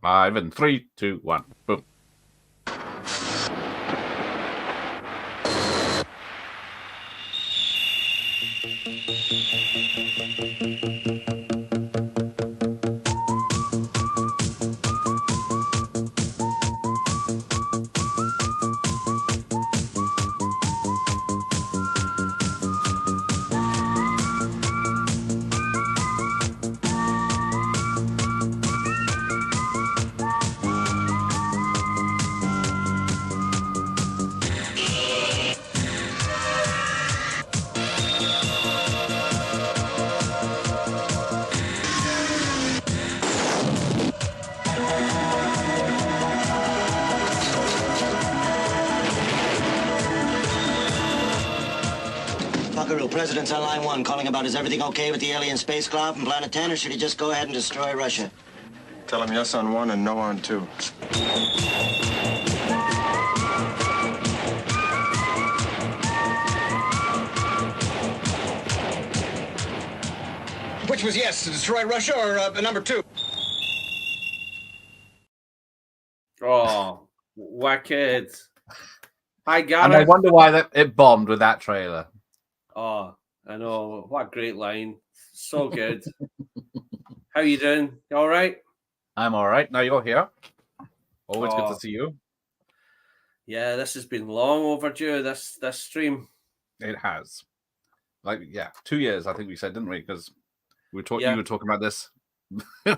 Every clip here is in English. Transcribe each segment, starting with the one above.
5 and 3, 2, 1. Boom. Buckaroo, President's on line 1, calling about is everything okay with the alien spacecraft from Planet 10, or should he just go ahead and destroy Russia? Tell him yes on 1 and no on 2. Which was yes, to destroy Russia, or number 2? Oh, wicked. Hi, And I Gareth. wonder why it bombed with that trailer. Oh, I know. What a great line. So good. How you doing? You all right? I'm all right. Now you're here. Always good to Oh. see you. Yeah, this has been long overdue, this stream. It has. 2 years, I think we said, didn't we? Because you were talking about this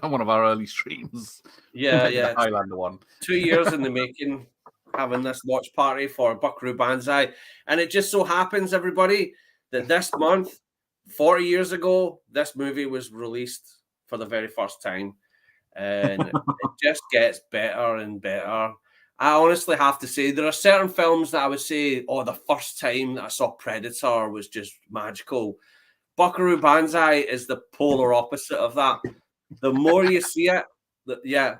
on one of our early streams. Yeah. The Highlander one. 2 years in the making, having this watch party for Buckaroo Banzai. And it just so happens, everybody, that this month, 40 years ago, this movie was released for the very first time. And it just gets better and better. I honestly have to say, there are certain films that I would say, the first time that I saw Predator was just magical. Buckaroo Banzai is the polar opposite of that. The more you see it,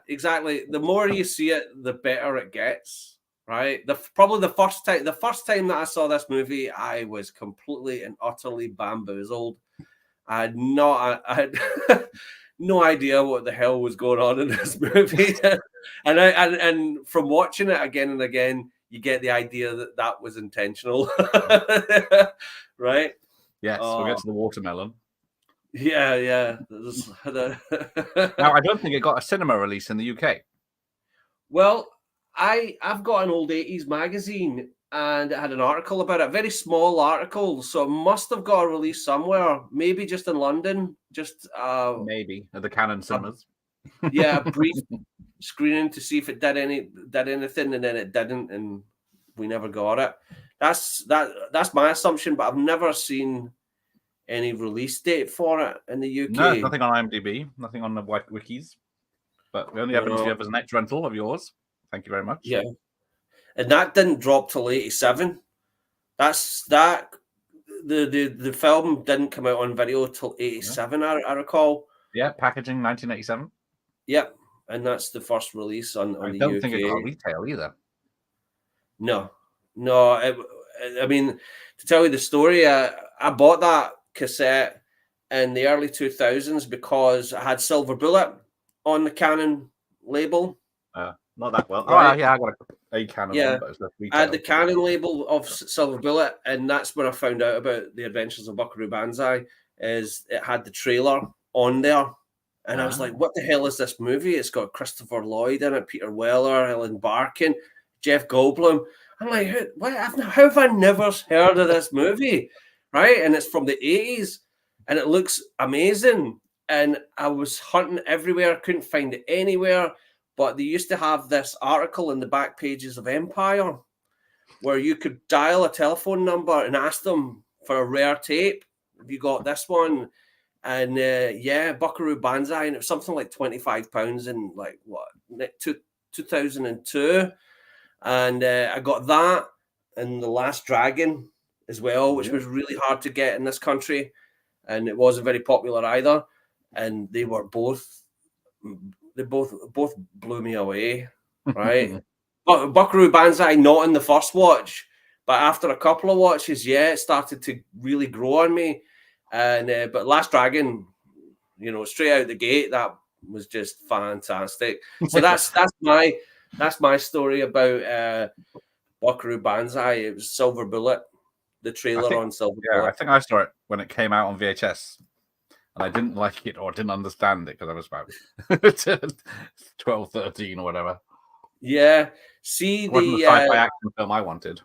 exactly. The more you see it, the better it gets, right? The first time that I saw this movie, I was completely and utterly bamboozled. I had no idea what the hell was going on in this movie, and from watching it again and again, you get the idea that was intentional, right? Yes, we'll get to the watermelon. Yeah. Now, I don't think it got a cinema release in the UK. Well, I've got an old 80s magazine, and it had an article about it, a very small article, so it must have got a release somewhere, maybe just in London, maybe at the Canon cinemas. Yeah, a brief screening to see if it did anything, and then it didn't, and we never got it. That's my assumption, but I've never seen any release date for it in the UK. No, nothing on IMDb, nothing on the white wikis. But the only evidence we have is an X rental of yours. Thank you very much. Yeah. And that didn't drop till 87. The film didn't come out on video till 87, I recall. Yeah, packaging 1987. Yep, and that's the first release on the UK. I don't think it got retail either. No. I mean, to tell you the story, I bought that cassette in the early 2000s because I had Silver Bullet on the Canon label. Not that well. Right. Oh, yeah, I got a Canon one, but it's the retail. I had the Canon label of Silver Bullet, and that's when I found out about the Adventures of Buckaroo Banzai, is it had the trailer on there. And I was like, what the hell is this movie? It's got Christopher Lloyd in it, Peter Weller, Ellen Barkin, Jeff Goldblum. I'm like, how have I never heard of this movie? Right? And it's from the 80s, and it looks amazing. And I was hunting everywhere, couldn't find it anywhere. But they used to have this article in the back pages of Empire where you could dial a telephone number and ask them for a rare tape. Have you got this one? And Buckaroo Banzai, and it was something like £25 in 2002. And I got that and The Last Dragon as well, which was really hard to get in this country, and it wasn't very popular either. And they were both. They both blew me away, right? But Buckaroo Banzai not in the first watch, but after a couple of watches, it started to really grow on me. And but Last Dragon, straight out the gate, that was just fantastic. So that's my story about Buckaroo Banzai. It was Silver Bullet, the trailer on Silver Bullet. I think I saw it when it came out on VHS, and I didn't like it or didn't understand it because I was about 12, 13 or whatever. Yeah, see, it wasn't the sci-fi action film I wanted.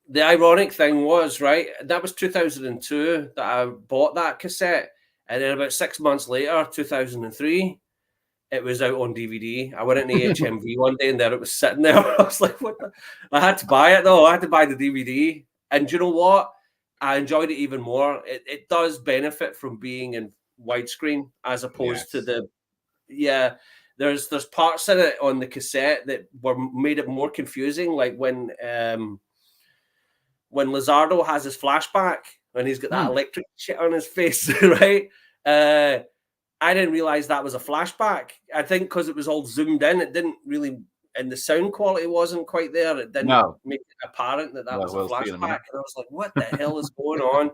The ironic thing was, right, that was 2002 that I bought that cassette, and then about 6 months later, 2003, it was out on DVD. I went into HMV one day, and there it was sitting there. I was like, what the? I had to buy it, though. I had to buy the DVD. And do you know what? I enjoyed it even more. It does benefit from being in widescreen as opposed to the... Yeah, there's parts in it on the cassette that made it more confusing, like when Lizardo has his flashback and he's got that electric shit on his face, right? I didn't realize that was a flashback. I think because it was all zoomed in, it didn't really, and the sound quality wasn't quite there. It didn't make it apparent that was a flashback. And I was like, what the hell is going on?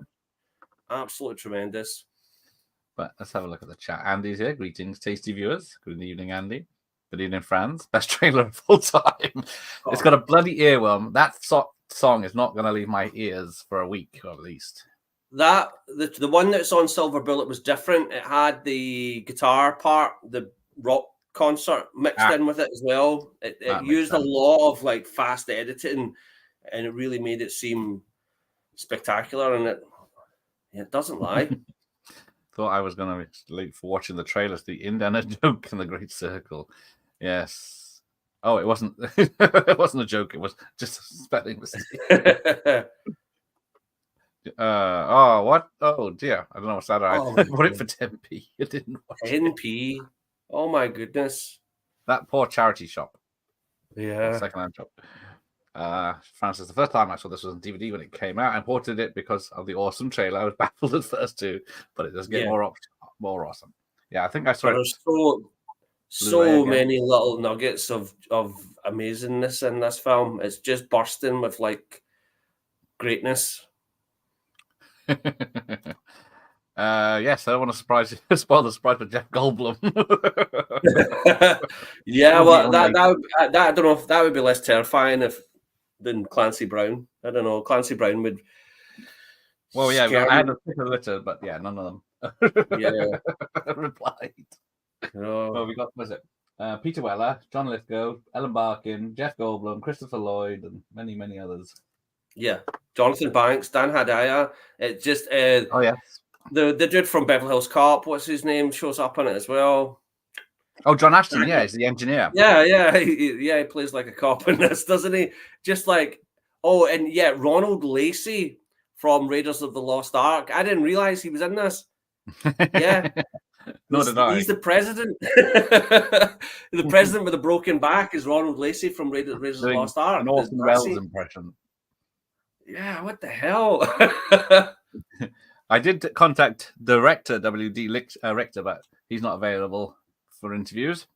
Absolutely tremendous. But let's have a look at the chat. Andy's here. Greetings, tasty viewers. Good evening, Andy. Good evening, friends. Best trailer of all time. It's got a bloody earworm. That song is not going to leave my ears for a week, or at least. That the one that's on Silver Bullet was different. It had the guitar part, the rock concert mixed in with it as well. It used a lot of like fast editing, and it really made it seem spectacular. And it doesn't lie. Thought I was going to be late for watching the trailers. The Indiana joke in the Great Circle. Yes. Oh, it wasn't. It wasn't a joke. It was just a spelling mistake. Oh, what? Oh, dear. I don't know what's that. I bought it for 10p. You didn't watch 10p? Oh, my goodness. That poor charity shop. Yeah. Second-hand shop. Francis, the first time I saw this was on DVD when it came out. I imported it because of the awesome trailer. I was baffled at first too, but it does get more awesome. Yeah, I think I saw it. There's so many little nuggets of amazingness in this film. It's just bursting with like greatness. Yes, I don't want to spoil the surprise for Jeff Goldblum. Yeah, well, that I don't know if that would be less terrifying than Clancy Brown. I don't know. Clancy Brown would. Well, yeah, I had a litter, but yeah, none of them. Yeah, replied. Oh, we got was it Peter Weller, John Lithgow, Ellen Barkin, Jeff Goldblum, Christopher Lloyd, and many, many others. Yeah, Jonathan Banks, Dan Hedaya. It just oh yes, the dude from Beverly Hills Cop, what's his name, shows up on it as well. Oh, John Ashton, yeah, he's the engineer. Yeah, he plays like a cop in this, doesn't he? Just like, and yeah, Ronald Lacey from Raiders of the Lost Ark. I didn't realize he was in this. Yeah. Nor did I. He's the president. The president with a broken back is Ronald Lacey from Raiders of the Lost Ark. An Orson Welles impression. Yeah, what the hell? I did contact director W.D. Richter, but he's not available for interviews.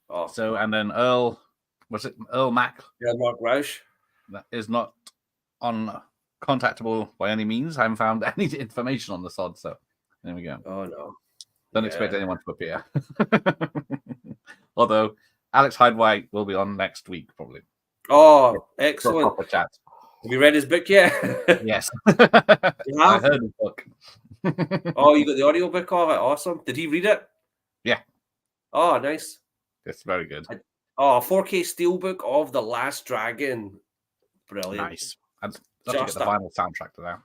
Oh. So, and then Earl Mack? Yeah, Mark Roush. That is not contactable by any means. I haven't found any information on the sod, so there we go. Oh, no. Don't expect anyone to appear. Although Alex Hyde-White will be on next week, probably. Oh, excellent. For a proper chat. Have you read his book yet? Yes. You have? I heard his book. Oh, you got the audiobook of it? Awesome. Did he read it? Yeah. Oh, nice. It's very good. 4K steelbook of The Last Dragon. Brilliant. Nice. I'd love to get the vinyl soundtrack to that.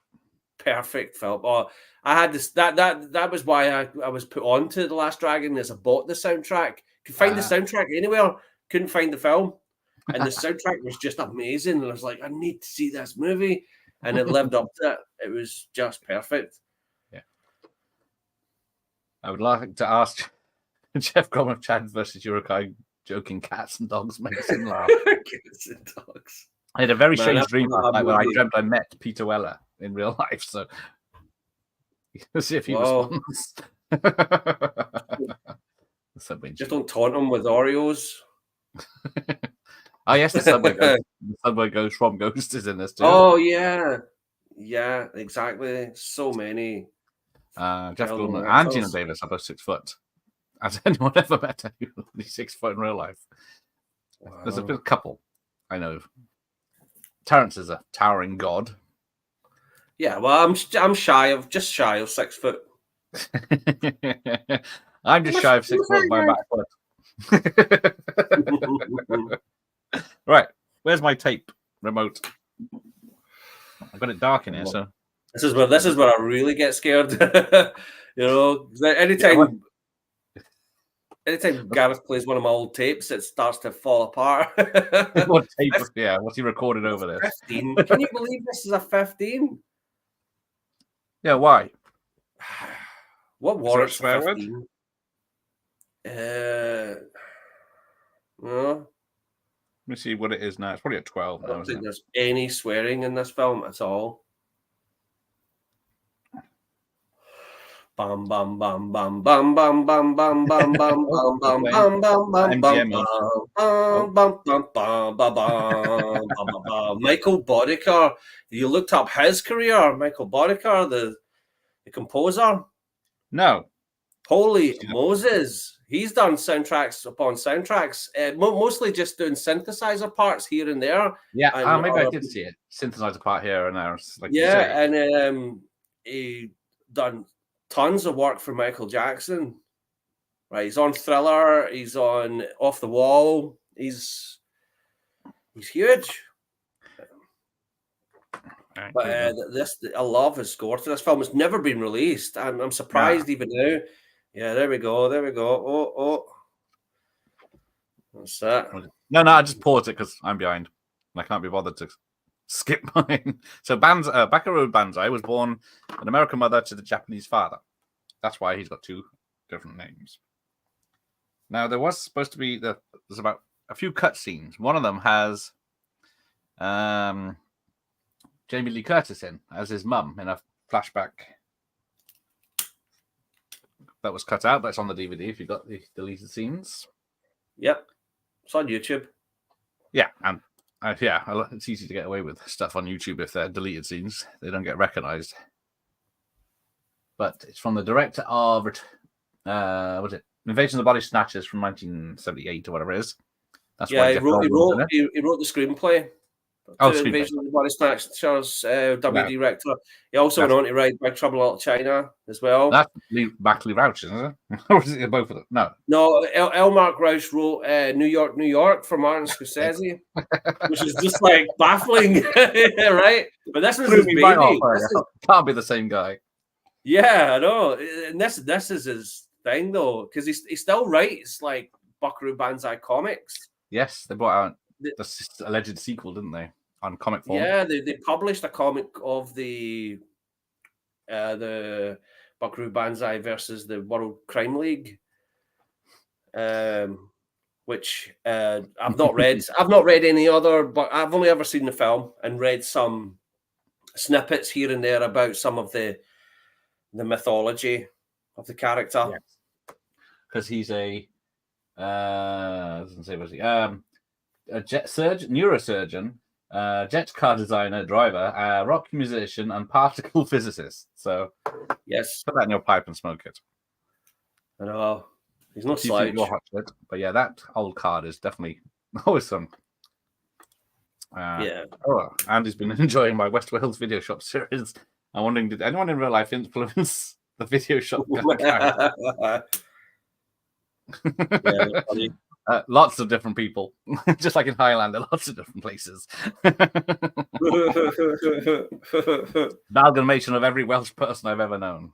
Perfect film. Oh, I had this. That was why I was put on to The Last Dragon. As I bought the soundtrack. Could find the soundtrack anywhere. Couldn't find the film. And the soundtrack was just amazing. And I was like, I need to see this movie. And it lived up to it. It was just perfect. Yeah. I would like to ask Jeff Goldblum, Chad versus Yurikai joking cats and dogs makes him laugh. Cats and dogs. I had a very strange dream last night where I dreamt I met Peter Weller in real life. So let's see if he responds. Just don't taunt him with Oreos. Oh yes, the Subway Ghost from Ghost is in this too. Oh yeah, exactly. So many. Jeff Goldblum and Gina Davis are both 6 foot. Has anyone ever met anyone who's 6 foot in real life? There's Wow. a couple I know. Terrence is a towering god. Yeah, well, I'm just shy of 6 foot. I'm just shy of 6 foot by back foot. Right, where's my tape remote? I've got it dark in here, so This is where I really get scared. Anytime Gareth plays one of my old tapes, it starts to fall apart. what tape? Yeah, what's he recorded over this? 15. Can you believe this is a 15? Yeah, why? What warrants Is there a swear 15? No, Let me see what it is now. It's probably at 12 I now, don't isn't think it? there's any swearing in this film at all. Bam bam bam bam bam bam bam bam bam bam bam bam bam bam bam bam bam bam bam bam. Michael Boddicker. You looked up his career, Michael Boddicker, the composer. No. Holy Moses! He's done soundtracks upon soundtracks, mostly just doing synthesizer parts here and there. Yeah, And maybe I did see it. Synthesizer part here and there. Like you yeah, say. and he done tons of work for Michael Jackson. Right, he's on Thriller. He's on Off the Wall. He's huge. Right, But I love his score to this film. It's never been released. I'm surprised even now. Yeah, there we go. There we go. Oh. What's that? No, I just paused it because I'm behind. And I can't be bothered to skip mine. So Buckaroo Banzai was born an American mother to the Japanese father. That's why he's got 2 different names. Now, there was supposed to be... There's about a few cutscenes. One of them has Jamie Lee Curtis in as his mum in a flashback. That was cut out, but it's on the DVD if you got the deleted scenes. Yep. It's on YouTube. Yeah, and it's easy to get away with stuff on YouTube if they're deleted scenes. They don't get recognized. But it's from the director of was it Invasion of the Body Snatchers from 1978 or whatever it is. That's yeah, why he wrote the screenplay. Invasion of the Body Snatchers, W. director. He also went on to write Big Trouble in Little China as well. That's Backley Rauch, isn't it? Or is it both of them? No, L. Mark Rauch wrote New York, New York for Martin Scorsese, which is just like baffling, right? But this was his baby. Can't be the same guy. Yeah, I know. And this is his thing though, because he still writes like Buckaroo Banzai comics. Yes, they brought out the alleged sequel, didn't they? On comic form. Yeah, they published a comic of the Buckaroo Banzai versus the World Crime League, which I've not read. I've not read any other, but I've only ever seen the film and read some snippets here and there about some of the mythology of the character. Because he's a doesn't say was he a jet surgeon, neurosurgeon, jet car designer, driver, rock musician, and particle physicist. So yes, put that in your pipe and smoke it. I know he's not slouch. But yeah, that old card is definitely always some. Yeah. Oh, Andy's been enjoying my West Wales video shop series. I'm wondering, did anyone in real life influence the video shop? Lots of different people, just like in Highlander, lots of different places. Amalgamation of every Welsh person I've ever known.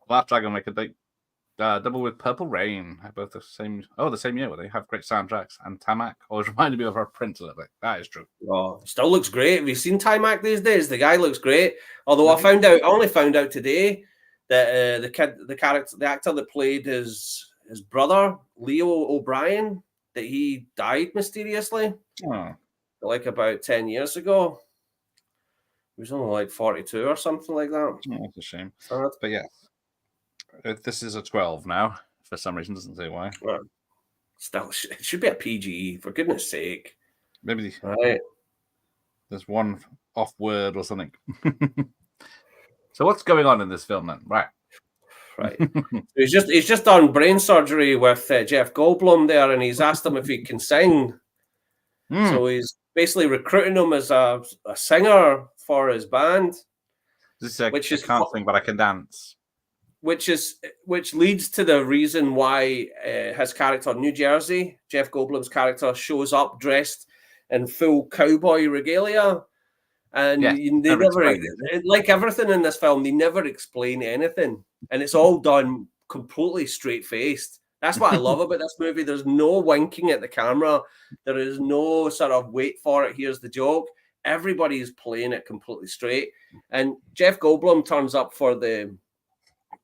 Laugh Dragon make a date double with Purple Rain. Both the same. Oh, the same year. Where they have great soundtracks. And Tamak always reminded me of our Prince a little bit. That is true. Oh, still looks great. Have you seen Tamak these days? The guy looks great. Although I only found out today that the actor that played his brother, Leo O'Brien, that he died mysteriously, like about 10 years ago. He was only like 42 or something like that. Oh, that's a shame. But yeah, this is a 12 now. For some reason, doesn't say why. Well, still, it should be a PG, for goodness sake. Maybe right. There's one off word or something. So what's going on in this film then? Right. Right. He's just done brain surgery with Jeff Goldblum there, and he's asked him if he can sing. So he's basically recruiting him as a singer for his band. Which I can't sing, but I can dance. Which leads to the reason why his character New Jersey, Jeff Goldblum's character, shows up dressed in full cowboy regalia. And they never, like everything in this film, they never explain anything. And it's all done completely straight-faced. That's what I love about this movie. There's no winking at the camera. There is no sort of wait for it, here's the joke. Everybody is playing it completely straight. And Jeff Goldblum turns up for the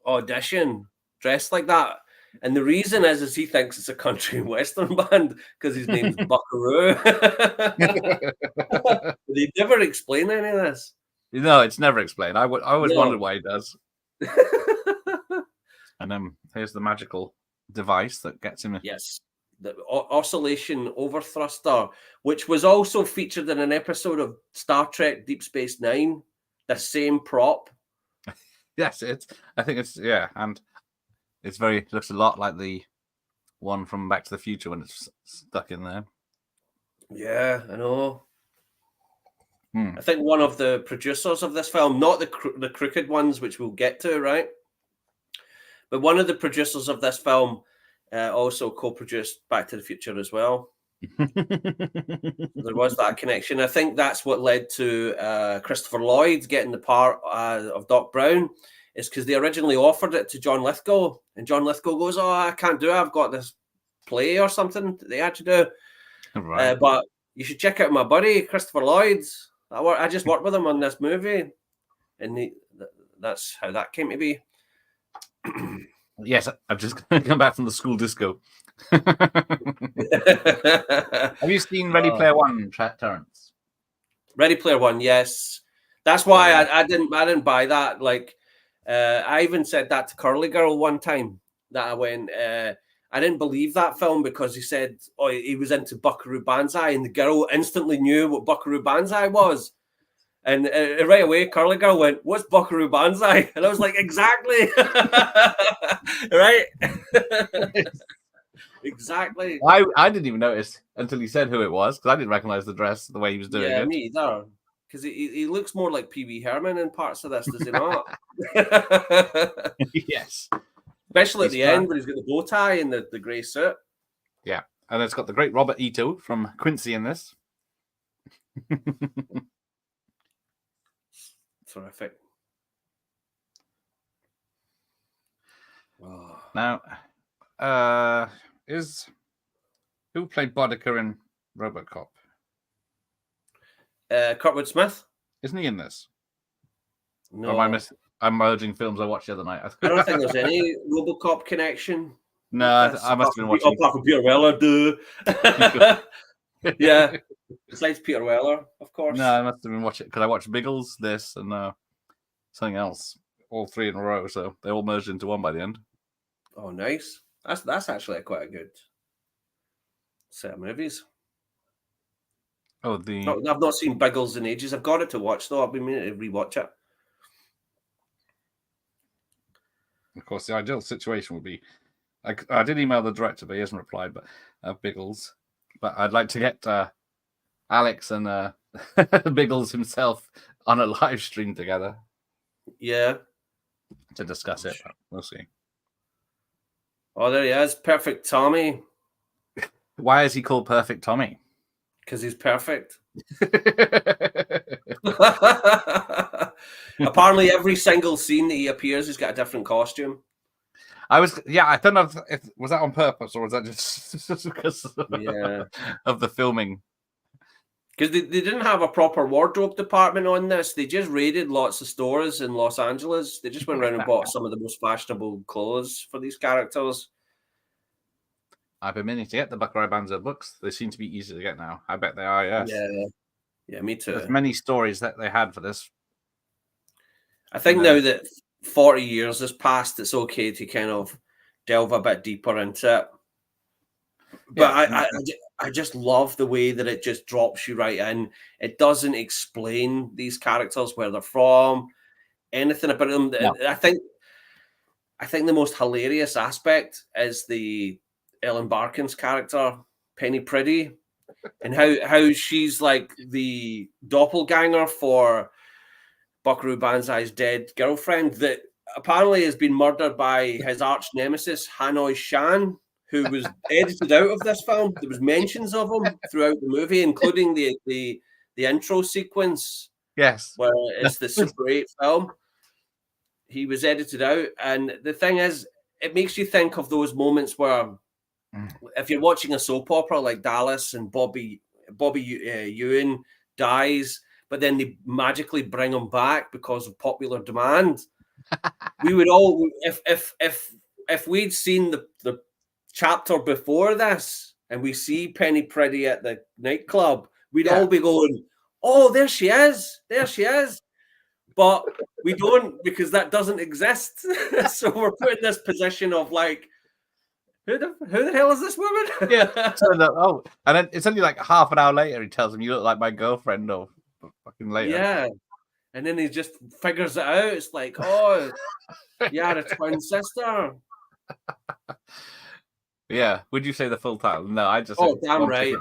audition dressed like that. And the reason is he thinks it's a country and western band because his name's Buckaroo. They never explain any of this. No, it's never explained. I always wondered why he does. And here's the magical device that gets him. Yes, the oscillation overthruster, which was also featured in an episode of Star Trek Deep Space Nine. The same prop. Yes, I think it's and it's looks a lot like the one from Back to the Future when it's stuck in there. Yeah, I know. I think one of the producers of this film, not the crooked ones, which we'll get to, right? But one of the producers of this film also co-produced Back to the Future as well. There was that connection. I think that's what led to Christopher Lloyd getting the part of Doc Brown, is because they originally offered it to John Lithgow, and John Lithgow goes, "Oh, I can't do it. I've got this play or something that they had to do." Right. But you should check out my buddy Christopher Lloyd. I just worked with him on this movie, and that's how that came to be. Yes, I've just come back from the school disco. Have you seen Ready Player One, Terrence? Ready Player One, yes. That's why I didn't buy that. Like, I even said that to Curly Girl one time. That I went, I didn't believe that film because he said, "Oh, he was into Buckaroo Banzai," and the girl instantly knew what Buckaroo Banzai was. And right away, Curly Girl went, "What's Buckaroo Banzai?" And I was like, "Exactly." Right? Exactly. I didn't even notice until he said who it was, because I didn't recognize the dress, the way he was doing it. Me either. Because he looks more like Pee Wee Herman in parts of this, does he not? Yes. Especially at the end when he's got the bow tie and the grey suit. Yeah. And it's got the great Robert Ito from Quincy in this. Terrific. Oh. Now, who played Boddicker in RoboCop? Kurtwood Smith. Isn't he in this? No. Or I'm merging films I watched the other night. I don't think there's any RoboCop connection. No, I must have been watching. Apart from Peter Weller, yeah. Besides Peter Weller, of course. No, I must have been watching because I watched Biggles, this, and something else, all three in a row. So they all merged into one by the end. Oh, nice. That's actually quite a good set of movies. Oh, I've not seen Biggles in ages. I've got it to watch though. I've been meaning to rewatch it. Of course, the ideal situation would be, I did email the director, but he hasn't replied. But Biggles, but I'd like to get Alex and Biggles himself on a live stream together. Yeah, to discuss it. But we'll see. Oh, there he is, Perfect Tommy. Why is he called Perfect Tommy? Because he's perfect. Apparently, every single scene that he appears, he's got a different costume. I don't know if was that on purpose or was that just because of the filming? Because they didn't have a proper wardrobe department on this. They just raided lots of stores in Los Angeles. They just went around and bought some of the most fashionable clothes for these characters. I've been meaning to get the Buckaroo Banzai books. They seem to be easy to get now. I bet they are, yes. Yeah, me too. There's many stories that they had for this. I think now that 40 years has passed, it's okay to kind of delve a bit deeper into it. But I just love the way that it just drops you right in. It doesn't explain these characters, where they're from, anything about them. No. I I think the most hilarious aspect is the Ellen Barkin's character, Penny Priddy, and how she's like the doppelganger for Buckaroo Banzai's dead girlfriend that apparently has been murdered by his arch nemesis, Hanoi Shan, who was edited out of this film. There was mentions of him throughout the movie, including the intro sequence. Yes. Where it's the Super 8 film. He was edited out. And the thing is, it makes you think of those moments where if you're watching a soap opera like Dallas and Bobby Ewan dies, but then they magically bring him back because of popular demand. We would all, if we'd seen the chapter before this and we see Penny Priddy at the nightclub, we'd all be going, "Oh, there she is. There she is." But we don't, because that doesn't exist. So we're put in this position of like, who the hell is this woman? Yeah. So and then it's only like half an hour later he tells him, "You look like my girlfriend," or fucking later. Yeah. And then he just figures it out. It's like, oh, you had a twin sister. Yeah. Would you say the full title? No, I just. Oh, damn right.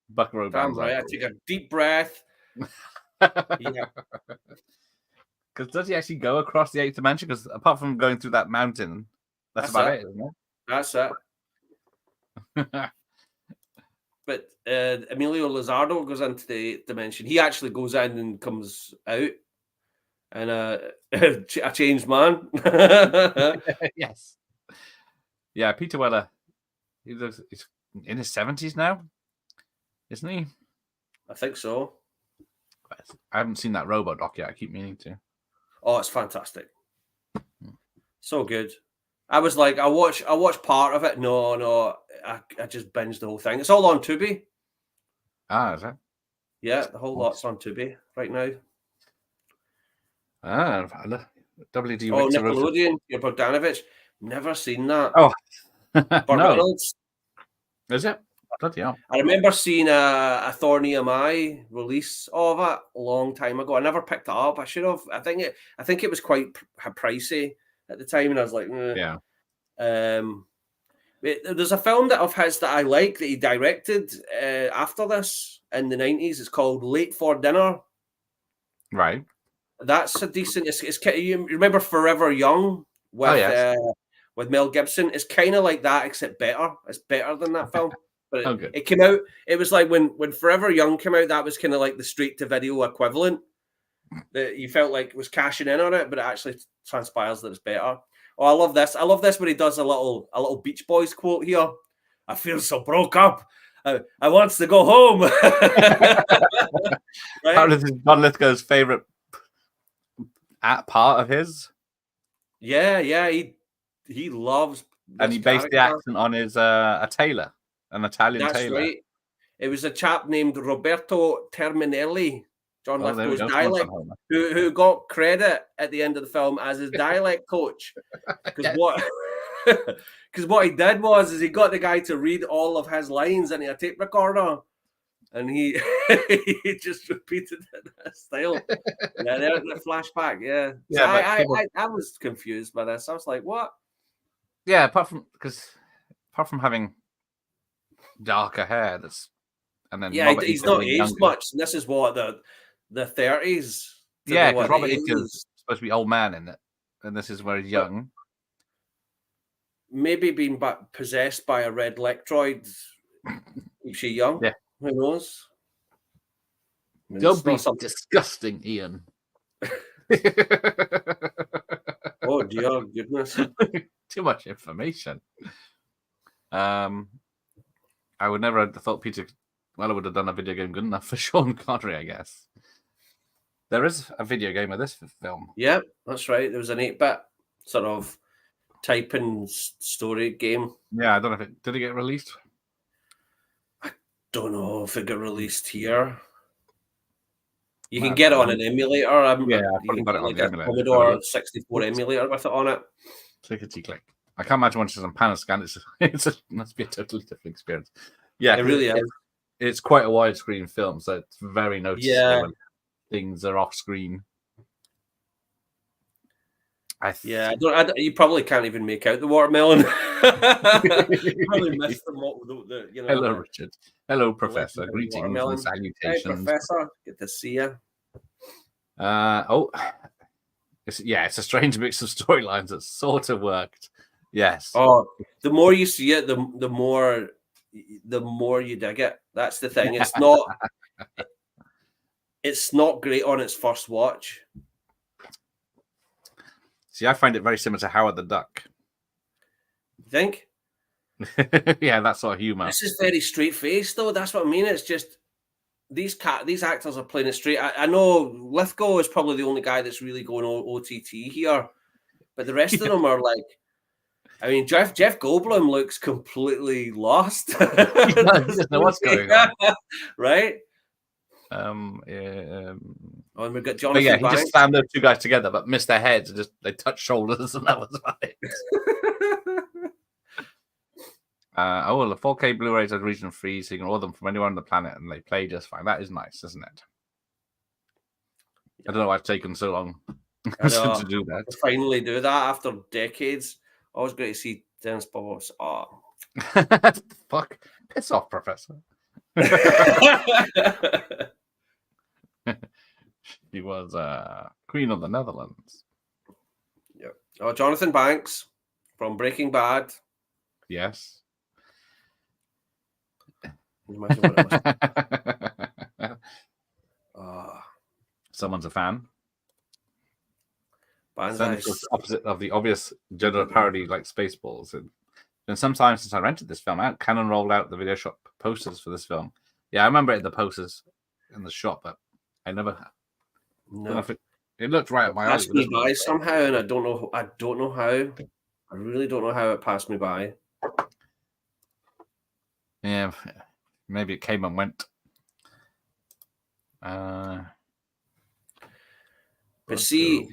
Buckaroo Damn Banzai. right. I take a deep breath. Yeah. Because does he actually go across the 8th dimension? Because apart from going through that mountain, that's about it, isn't it? That's it. But Emilio Lizardo goes into the 8th dimension. He actually goes in and comes out. And a changed man. Yes. Yeah, Peter Weller. He's in his 70s now, isn't he? I think so. I haven't seen that Robo doc yet. I keep meaning to. Oh, it's fantastic. So good. I was like, I watched part of it. No, I just binged the whole thing. It's all on Tubi. Ah, is it? Yeah, the whole lot's on Tubi right now. Ah, WD. Oh, Nickelodeon, your Bogdanovich. Never seen that. Oh, Burt no. Reynolds. Is it? Bloody hell. I remember seeing a Thorny Am I release of it a long time ago. I never picked it up. I should have. I think it was quite pricey at the time, and I was like, Yeah. There's a film of his that I like that he directed after this in the 90s. It's called Late for Dinner. Right. That's a decent. It's you remember Forever Young with Mel Gibson? It's kind of like that, except better. It's better than that film. But it came out. It was like when Forever Young came out. That was kind of like the straight to video equivalent. That you felt like was cashing in on it, but it actually transpires that it's better. Oh, I love this. I love this when he does a little Beach Boys quote here. I feel so broke up. I wants to go home. Right? This is John Lithgow's favorite part of his. Yeah, he loves. And he based the accent on his a tailor, an Italian tailor. That's right. It was a chap named Roberto Terminelli, John Lithgow's dialect, who got credit at the end of the film as his dialect coach. Because what he did was he got the guy to read all of his lines into a tape recorder, and he just repeated it in that style. Yeah, there's the flashback. Yeah, so I was confused by this. I was like, what? Yeah, apart from having darker hair, he's not aged much. And this is what the 30s. Yeah, because Robert is supposed to be old man in it, and this is where he's young. Maybe being possessed by a red lectroid keeps you young. Yeah, who knows? Don't be disgusting, Ian. Oh dear goodness! Too much information. I would never have thought Peter Weller would have done a video game good enough for Sean Connery, I guess. There is a video game of this film. Yeah, that's right. There was an 8-bit sort of typing story game. Yeah, I don't know if did it get released? I don't know if it got released here. You can get it on an emulator. You can got get it like on a Commodore 64 emulator with it on it. Clickety-click. I can't imagine once it's on Panascan. It must be a totally different experience. Yeah, it really is. It's quite a widescreen film, so it's very noticeable when things are off screen. Yeah, you probably can't even make out the watermelon. Probably missed Hello, Richard. Hello, the Professor. legend of the Greetings and watermelon. Hey, salutations. Professor, good to see you. It's a strange mix of storylines that sort of worked. Yes. Oh, the more you see it, the more you dig it. That's the thing. It's not great on its first watch. See, I find it very similar to Howard the Duck. You think? Yeah, that sort of humor. This is very straight faced, though. That's what I mean. It's just these actors are playing it straight. I know Lithgow is probably the only guy that's really going OTT here, but the rest of them are like. I mean, Jeff Goldblum looks completely lost. He doesn't know what's going on, right? And we've got Jonathan. He just slammed those two guys together, but missed their heads. And they touched shoulders, and that was about it. The 4K Blu-rays are region free, so you can order them from anywhere on the planet, and they play just fine. That is nice, isn't it? I don't know why it's taken so long to do that. To finally do that after decades. Always great to see Dennis Bubbles. Oh. Fuck. Piss off, Professor. He was Queen of the Netherlands. Yeah. Oh, Jonathan Banks from Breaking Bad. Yes. Imagine what it was. Someone's a fan. Banzai. Opposite of the obvious gender parody like Spaceballs. It's been some time since I rented this film out. Canon rolled out the video shop posters for this film. Yeah, I remember the posters in the shop, but I never. No, it looked right at my eyes. Passed me by somehow, and I don't know how. I really don't know how it passed me by. Yeah, maybe it came and went. But see,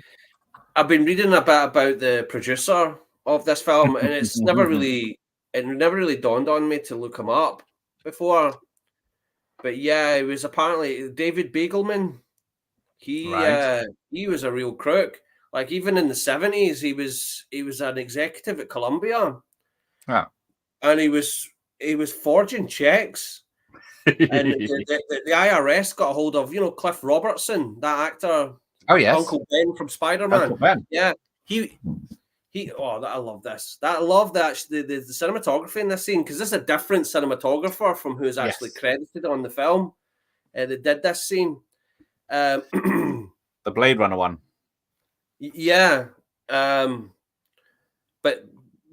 I've been reading a bit about the producer of this film, and it's never really dawned on me to look him up before. But yeah, it was apparently David Begelman. He was a real crook. Like even in the 70s, he was an executive at Columbia. Yeah. And he was forging checks. And the IRS got a hold of, Cliff Robertson, that actor. Oh yes, Uncle Ben from Spider-Man. Uncle Ben. Yeah, he. I love this. I love that the cinematography in this scene, because this is a different cinematographer from who's actually credited on the film. That did this scene. The Blade Runner one. Yeah, but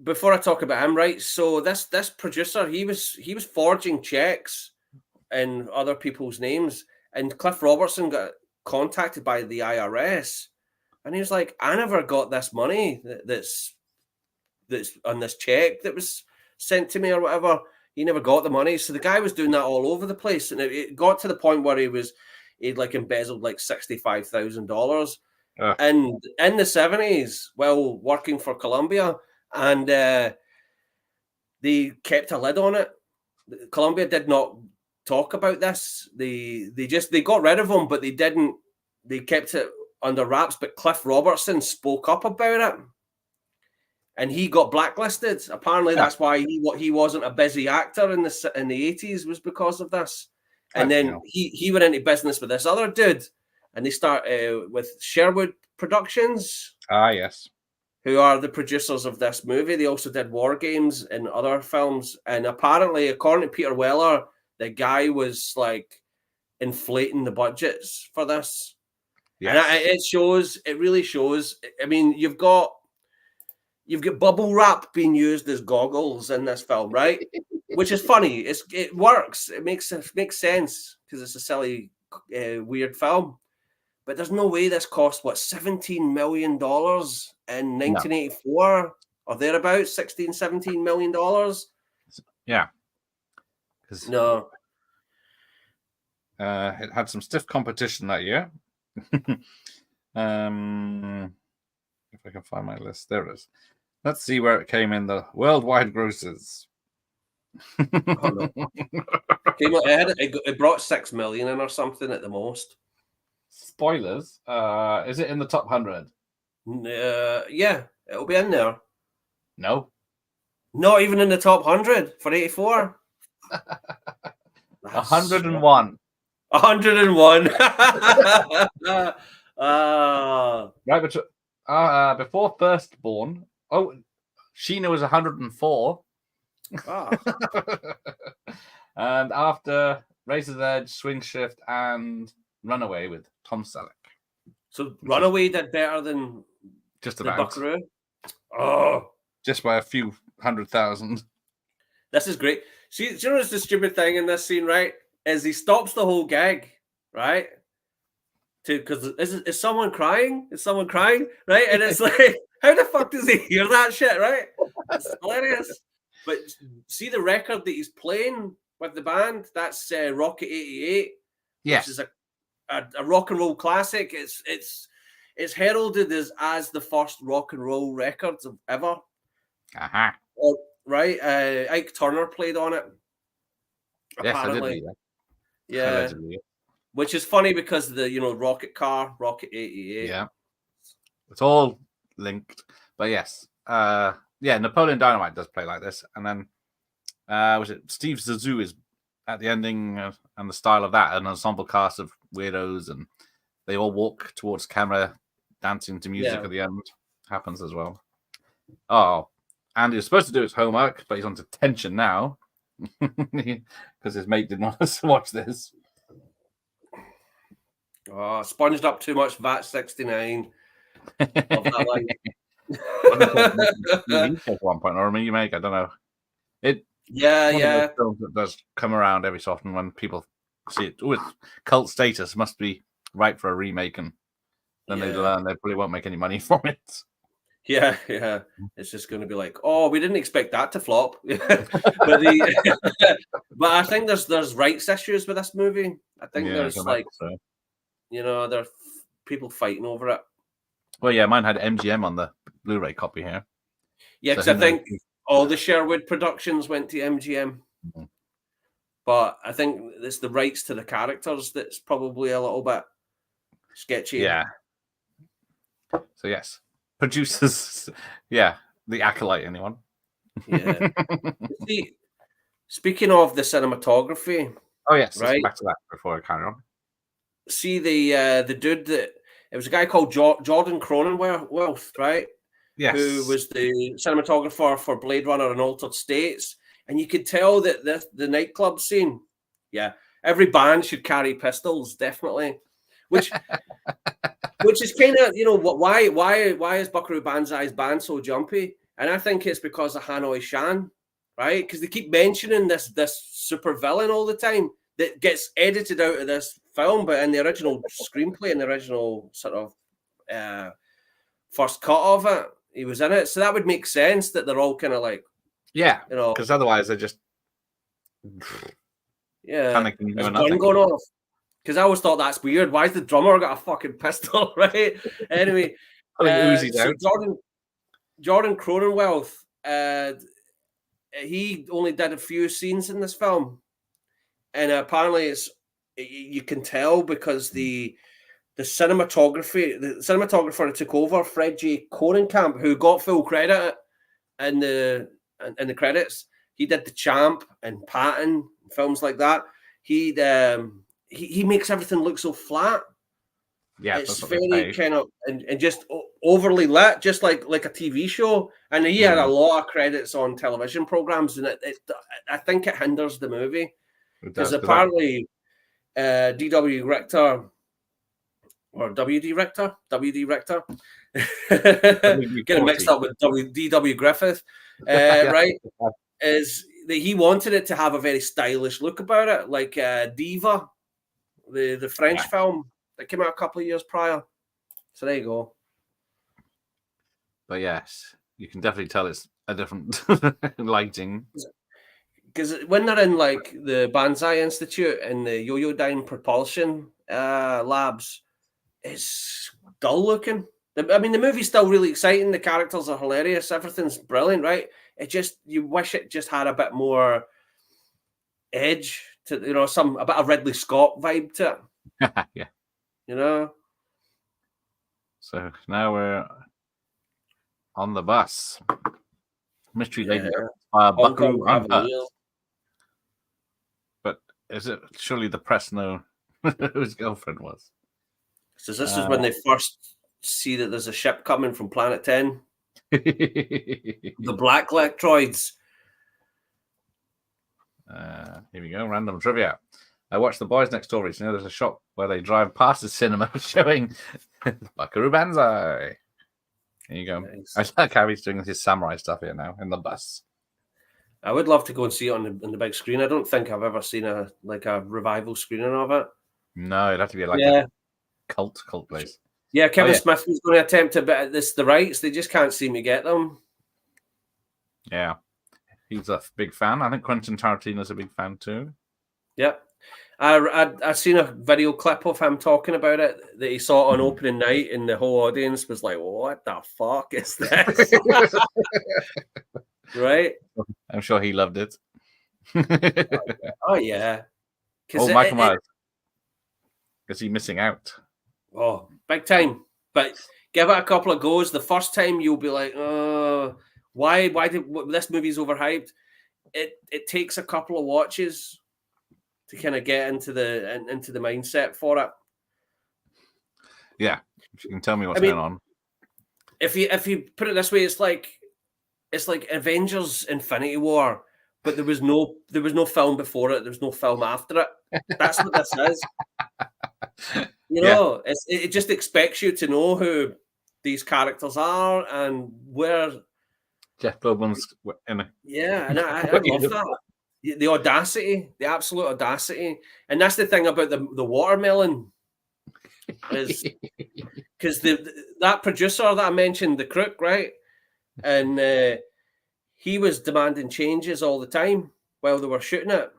before I talk about him, right? So this producer, he was forging checks in other people's names, and Cliff Robertson got contacted by the IRS, and he was like, I never got this money that's on this check that was sent to me or whatever. He never got the money. So the guy was doing that all over the place, and it got to the point where he'd like embezzled like $65,000 and in the 70s while working for Columbia, and they kept a lid on it. Columbia did not talk about this. They got rid of him, but they kept it under wraps. But Cliff Robertson spoke up about it, and he got blacklisted. Apparently, that's why he wasn't a busy actor in the 80s, was because of this. And then he went into business with this other dude, and they start with Sherwood Productions. Ah, yes. Who are the producers of this movie. They also did War Games and other films. And apparently, according to Peter Weller, the guy was like inflating the budgets for this. Yes. And it really shows. I mean, you've got bubble wrap being used as goggles in this film, right? Which is funny. It works. It makes sense because it's a silly, weird film. But there's no way this cost $17 million in 1984 or thereabouts, $17 million. Yeah. No. It had some stiff competition that year. If I can find my list, there it is. Let's see where it came in the worldwide grosses. Oh, no. It brought 6 million in or something at the most. Spoilers. Is it in the top 100? Yeah, it'll be in there. No. Not even in the top 100 for 84. 101. 101. Right before Firstborn. Oh, Sheena was 104. Ah. And after Razor's Edge, Swing Shift, and Runaway with Tom Selleck. So Runaway did better than Just the about. Buckaroo. Oh, Just by a few 100,000. this is great. See, do you know what's the stupid thing in this scene, right? Is he stops the whole gag, right? Because is someone crying? Is someone crying? Right? And it's like, how the fuck does he hear that shit, right? It's hilarious. But see the record that he's playing with the band? That's Rocket 88. Yes. Which is a rock and roll classic. It's heralded as the first rock and roll records of ever. Uh-huh. Right? Ike Turner played on it. Yes, Apparently. I did. Yeah. Allegedly. Which is funny because the rocket car, Rocket 88. Yeah. It's all linked. But yes. Napoleon Dynamite does play like this. And then was it Steve Zissou is at the ending and the style of that, an ensemble cast of weirdos, and they all walk towards camera dancing to music at the end. Happens as well. Oh, Andy was supposed to do his homework, but he's on detention now because his mate didn't want us to watch this. Oh, sponged up too much VAT 69 of that line. At one point, or a remake, I don't know. Yeah. Films that does come around every so often when people see it. Oh, it's cult status, must be right for a remake, and then they learn they probably won't make any money from it. Yeah. It's just going to be like, oh, we didn't expect that to flop. but I think there's rights issues with this movie. I think there's there's people fighting over it. Well, yeah, mine had MGM on the Blu-ray copy here. Yeah, because I think all the Sherwood productions went to MGM. Mm-hmm. But I think it's the rights to the characters that's probably a little bit sketchy. Yeah. So, yes. Producers, the Acolyte, anyone? Yeah. See, speaking of the cinematography. Oh, yes. Right? Let's go back to that before I carry on. See the dude that it was a guy called Jordan Cronenweth, right? Yes. Who was the cinematographer for Blade Runner and Altered States. And you could tell that the nightclub scene, every band should carry pistols, definitely. Which is kind of, why is Buckaroo Banzai's band so jumpy? And I think it's because of Hanoi Shan, right? Because they keep mentioning this super villain all the time that gets edited out of this film, but in the original screenplay, in the original sort of first cut of it, he was in it. So that would make sense that they're all kind of like, because otherwise they're just panicking. There's a gun going off. Because I always thought that's weird. Why's the drummer got a fucking pistol, right? Anyway, so Jordan Cronenweth, he only did a few scenes in this film, and apparently you can tell because the cinematographer that took over, Fred J. Korenkamp, who got full credit in the credits. He did The Champ and Patton, films like that. He makes everything look so flat. Yeah, it's very kind of and just overly lit, just like a TV show. And he had a lot of credits on television programs, and I think it hinders the movie because apparently D.W. Richter or W.D. Richter, getting mixed up with D.W. Griffith, right? Is that he wanted it to have a very stylish look about it, like Diva, the French film that came out a couple of years prior. So there you go. But yes, you can definitely tell it's a different lighting. Because when they're in like the Banzai Institute and the Yoyodyne propulsion labs, it's dull looking. I mean, the movie's still really exciting. The characters are hilarious. Everything's brilliant, right? It just, you wish it just had a bit more edge to, a bit of Ridley Scott vibe to it. Yeah. You know? So now we're on the bus. Mystery Lady Yeah. by Hong Buckaroo Kong Uncut. Cavaliers. But is it surely the press know who his girlfriend was? So this is when they first see that there's a ship coming from Planet 10. The Black Lectroids. Here we go, random trivia. I watched The Boys Next Door recently. There's a shop where they drive past the cinema showing Buckaroo Banzai. There you go. Nice. I like how he's doing his samurai stuff here now in the bus. I would love to go and see it on the big screen. I don't think I've ever seen a revival screening of it. No, it'd have to be like Yeah. a cult place. Yeah, Kevin yeah. Smith was going to attempt a bit at the rights. They just can't seem to get them. Yeah. He's a big fan. I think Quentin Tarantino's a big fan too. Yep. I seen a video clip of him talking about it that he saw on opening night, and the whole audience was like, "What the fuck is this?" Right? I'm sure he loved it. Oh yeah. Oh, Michael Myers. Is he missing out? Oh, big time. But give it a couple of goes. The first time you'll be like, why did this movie's overhyped? It takes a couple of watches to kind of get into the mindset for it. Yeah. If you can tell me what's going on. If you put it this way, it's like Avengers Infinity War, but there was no film before it, there was no film after it. That's what this is. You know, it just expects you to know who these characters are and where Jeff Goldblum's in it. Yeah, and I love that. The audacity, the absolute audacity. And that's the thing about the watermelon is because that producer that I mentioned, the crook, right? And he was demanding changes all the time while they were shooting it.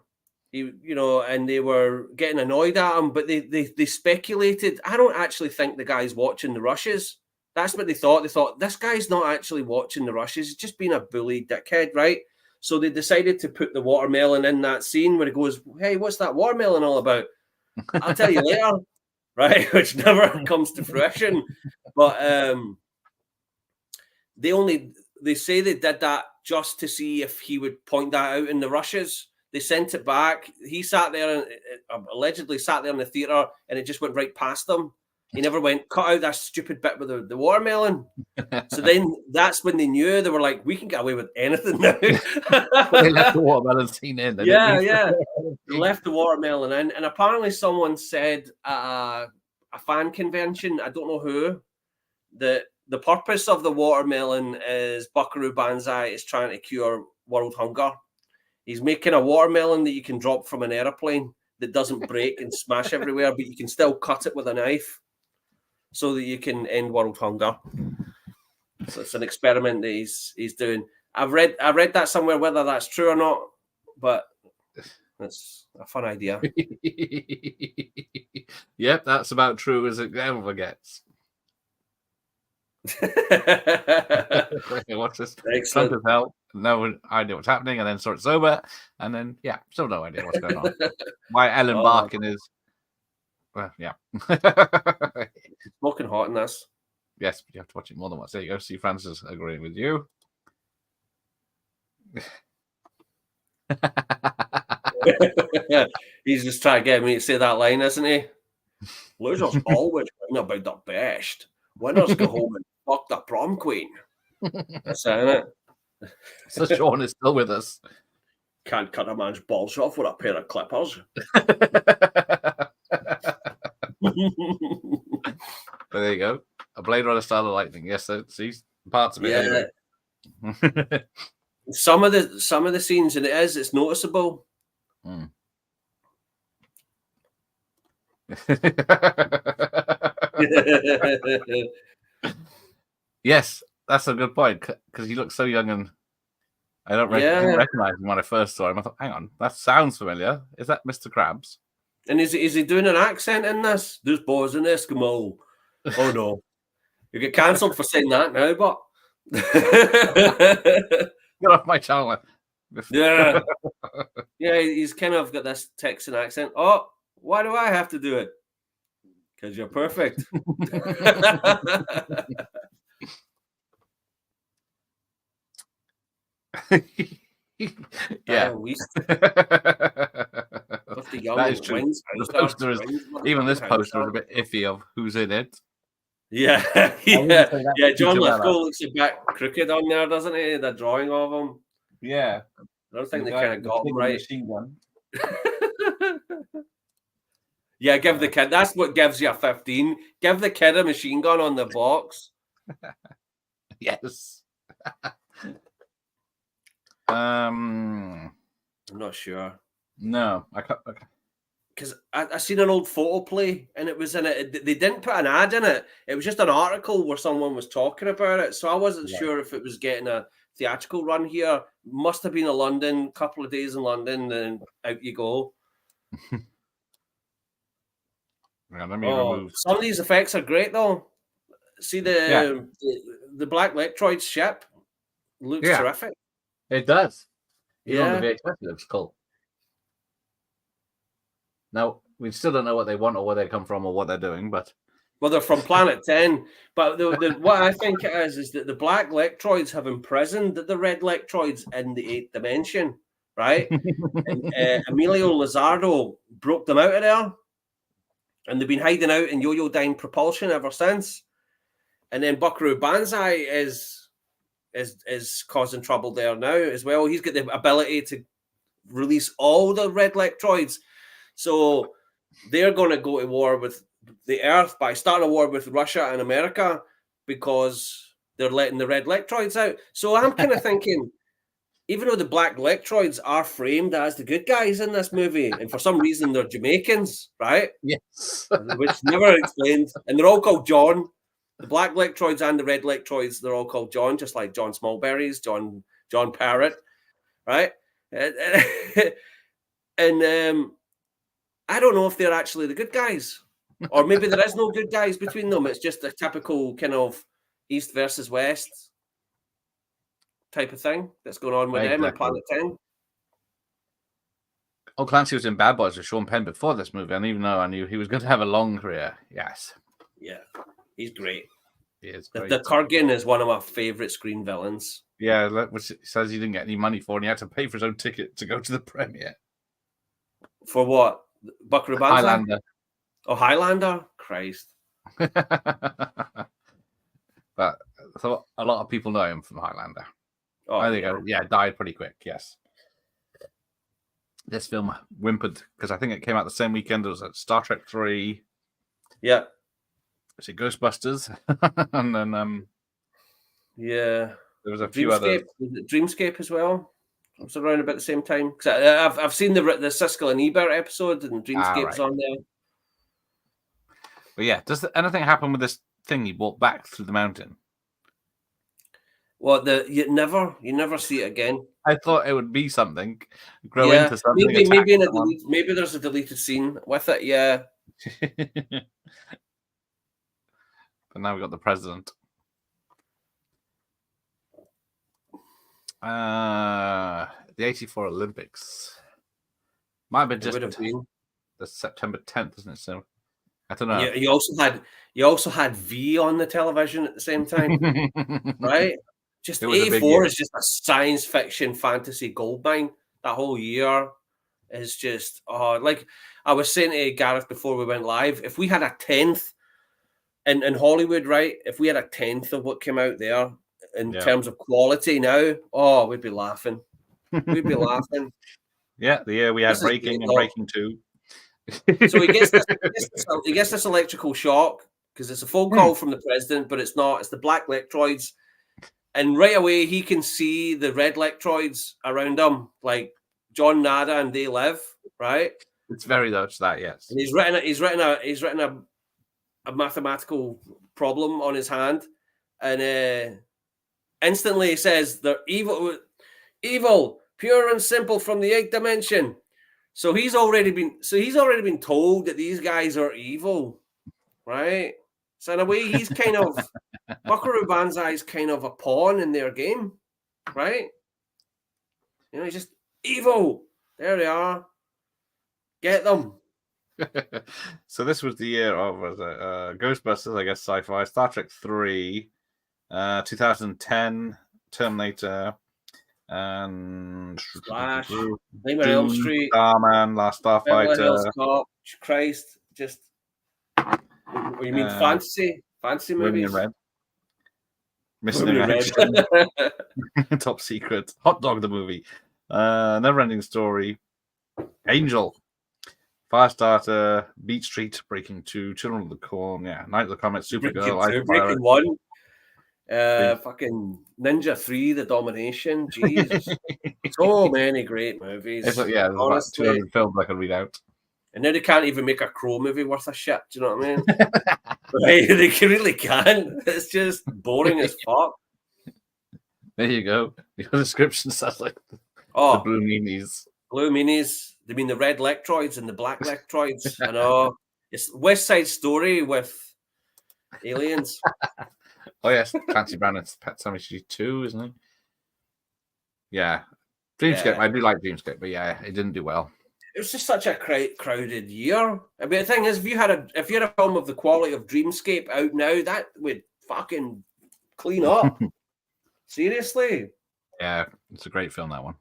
And they were getting annoyed at him, but they speculated. I don't actually think the guy's watching the rushes. That's what they thought. They thought, this guy's not actually watching the rushes. He's just being a bully dickhead, right? So they decided to put the watermelon in that scene where he goes, "Hey, what's that watermelon all about? I'll tell you later," right? Which never comes to fruition. But they say they did that just to see if he would point that out in the rushes. They sent it back. He sat there and allegedly sat there in the theater, and it just went right past them. He never went, cut out that stupid bit with the watermelon. So then that's when they knew. They were like, we can get away with anything now. They left the watermelon scene in. Yeah. They left the watermelon in. And apparently someone said at a fan convention, I don't know who, that the purpose of the watermelon is Buckaroo Banzai is trying to cure world hunger. He's making a watermelon that you can drop from an airplane that doesn't break and smash everywhere, but you can still cut it with a knife so that you can end world hunger. So it's an experiment that he's doing. I read that somewhere, whether that's true or not, but it's a fun idea. Yep, that's about true as it ever gets. What's this? Excellent. Drunk as hell, no idea what's happening, and then sort of sober, and then still no idea what's going on. Why Ellen Barkin is? Well, yeah. Smoking hot in this. Yes, but you have to watch it more than once. There you go. See, Francis agreeing with you. He's just trying to get me to say that line, isn't he? Losers always win about the best. Winners go home and fuck the prom queen. That's it, isn't it? So Sean is still with us. Can't cut a man's balls off with a pair of clippers. There you go. A Blade Runner style of lightning. Yes, see parts of it. Yeah. Anyway. Some of the scenes, and it's noticeable. Yes, that's a good point because he looks so young, and I didn't recognize him when I first saw him. I thought, hang on, that sounds familiar. Is that Mr. Krabs? And is he doing an accent in this? This boy's an Eskimo. Oh no, you get cancelled for saying that now, but get off my channel. Yeah, he's kind of got this Texan accent. Oh, why do I have to do it? Because you're perfect. Yeah. With the young That is true. wings. The poster is, even this poster is a bit iffy of who's in it. Yeah, wouldn't say that too John well. Lithgow looks a bit crooked on there, doesn't he? The drawing of him. Yeah. I don't think The they guy kind of with the got kid him with the right. machine gun. Yeah, give the kid. That's what gives you a 15. Give the kid a machine gun on the box. Yes. I'm not sure. No, I can't. Because I seen an old photo play and it was in it. They didn't put an ad in it. It was just an article where someone was talking about it. So I wasn't sure if it was getting a theatrical run here. Must have been a London, couple of days in London, then out you go. Yeah, let me remove. Some of these effects are great though. See the Black Lectroid ship looks terrific. It does. Even Yeah. on the VHS, it looks cool. Now, we still don't know what they want or where they come from or what they're doing, but... Well, they're from Planet 10. But what I think it is that the Black Lectroids have imprisoned the Red Lectroids in the 8th dimension, right? And Emilio Lizardo broke them out of there. And they've been hiding out in Yo-Yo-Dyne propulsion ever since. And then Buckaroo Banzai is causing trouble there now as well. He's got the ability to release all the Red Lectroids. So they're going to go to war with the Earth by starting a war with Russia and America because they're letting the Red Lectroids out. So I'm kind of thinking, even though the Black Lectroids are framed as the good guys in this movie, and for some reason they're Jamaicans, right? Yes. Which never explained. And they're all called John. The Black Lectroids and the Red Lectroids, they're all called John, just like John Smallberries, John Parrott, right? And I don't know if they're actually the good guys, or maybe there is no good guys between them. It's just a typical kind of East versus West type of thing that's going on with them and Planet 10. Oh, Clancy was in Bad Boys with Sean Penn before this movie, and even though I knew he was going to have a long career, yes. Yeah, he's great. He is great. The Kurgan is one of my favourite screen villains. Yeah, which says he didn't get any money for, and he had to pay for his own ticket to go to the premiere. For what? Buckaroo Banzai? Highlander. Oh, Highlander? Christ. But so a lot of people know him from Highlander. Oh, I think, died pretty quick, yes. This film whimpered because I think it came out the same weekend as Star Trek 3. Yeah. Was it Ghostbusters? And then yeah, there was a few other. Dreamscape as well. It was around about the same time. Because I've seen the Siskel and Ebert episode, and Dreamscape's on there. But yeah, does anything happen with this thing he brought back through the mountain? Well, you never see it again. I thought it would be something, grow into something. Maybe there's a deleted scene with it. Yeah. But now we've got the president. The 84 Olympics. Might have been just the September 10th, isn't it? So I don't know. Yeah, you also had V on the television at the same time, right? Just 84 is just a science fiction fantasy goldmine. That whole year is just like I was saying to Gareth before we went live. If we had a 10th in Hollywood, right? If we had a 10th of what came out there in terms of quality now, we'd be laughing. We'd be laughing. Yeah, the year we had Breaking and Breaking 2. So he gets this electrical shock because it's a phone call from the president, but it's not. It's the Black Lectroids. And right away, he can see the Red Lectroids around him, like John Nada and They Live, right? It's very much that, yes. And he's written a mathematical problem on his hand, and instantly he says they're evil, pure and simple from the 8th dimension. So he's already been told that these guys are evil, right? So in a way, he's kind of Buckaroo Banzai is kind of a pawn in their game, right? You know, he's just evil. There they are. Get them. So this was the year of Ghostbusters, I guess, sci-fi, Star Trek 3, 2010, Terminator, And Flash, Nightmare on Elm Dune, Street, Starman, Last Beverly Hills Starfighter, Cop. Christ, just. What you mean fantasy Women in movies? Red, Missing Women in in Red. Action, Top Secret, Hot Dog the movie, Neverending Story, Angel, Firestarter, Beat Street, Breaking 2, Children of the Corn, Night of the Comet, Supergirl, Breaking 1. Fucking Ninja 3, The Domination. Jesus. So many great movies. There's about honestly. 200 films I can read out. And now they can't even make a Crow movie worth a shit. Do you know what I mean? Right? They really can't. It's just boring as fuck. There you go. Your description sounds like the blue meanies. Blue meanies. They mean the red Lectroids and the black Lectroids. I know. It's West Side Story with aliens. Oh, yes. Clancy Brannon's Pet Cemetery 2, isn't he? Yeah. Dreamscape. Yeah. I do like Dreamscape, but yeah, it didn't do well. It was just such a crowded year. I mean, the thing is, if you had a film of the quality of Dreamscape out now, that would fucking clean up. Seriously. Yeah, it's a great film, that one.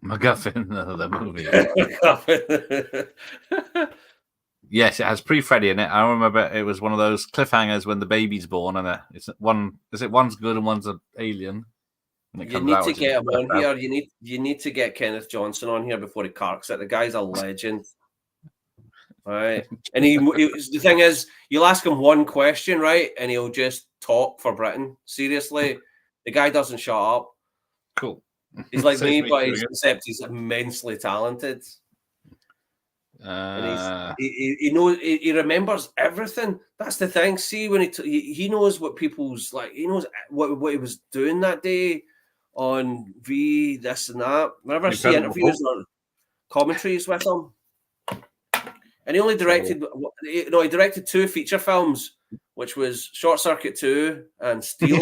MacGuffin, the movie. Yes, it has pre-Freddy in it. I remember it was one of those cliffhangers when the baby's born, and it's one. Is it one's good and one's an alien? You need to get him on here. You need to get Kenneth Johnson on here before he carks it. The guy's a legend. Right. And the thing is, you'll ask him one question, right? And he'll just talk for Britain. Seriously. The guy doesn't shut up. Cool. He's like me, but except he's immensely talented. And he knows, he remembers everything. That's the thing. See, when he knows what people's like, he knows what he was doing that day on this and that. Whenever I see interviews or commentaries with him, and he only directed, he directed 2 feature films, which was Short Circuit 2 and Steel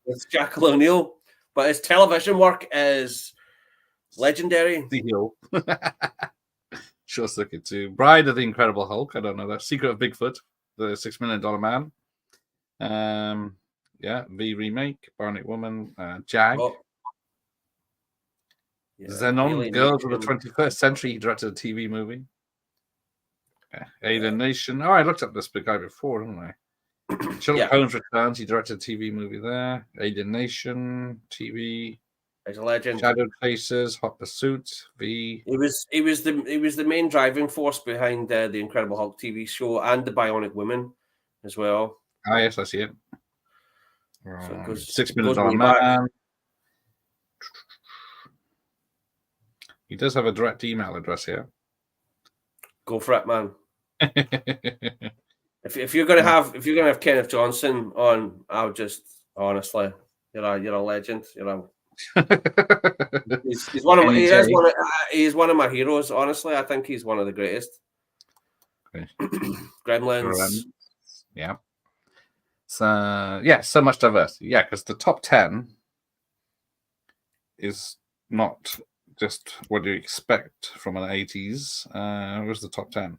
with Jackal O'Neill. But his television work is legendary. Steel. Short Circuit 2. Bride of the Incredible Hulk. I don't know that. Secret of Bigfoot. The $6 Million Man. V remake. Barney Woman. Jag. Xenon. Girls of the 21st Century. He directed a TV movie. Alien Nation. Oh, I looked up this big guy before, didn't I? Sherlock Holmes Returns. He directed a TV movie there. Alien Nation. TV. He's a legend. Shadowed Faces, Hot Pursuit, V. He was the main driving force behind the Incredible Hulk TV show and the Bionic Woman as well. Ah, yes, I see it. So it goes, $6 Million Man. He does have a direct email address here. Go for it, man. if you're gonna have Kenneth Johnson on, I'll just honestly, you're a legend. He's one of my heroes. Honestly, I think he's one of the greatest. Okay. Gremlins. Yeah. So so much diversity. Yeah, because the top 10 is not just what you expect from an 80s. It was the top 10.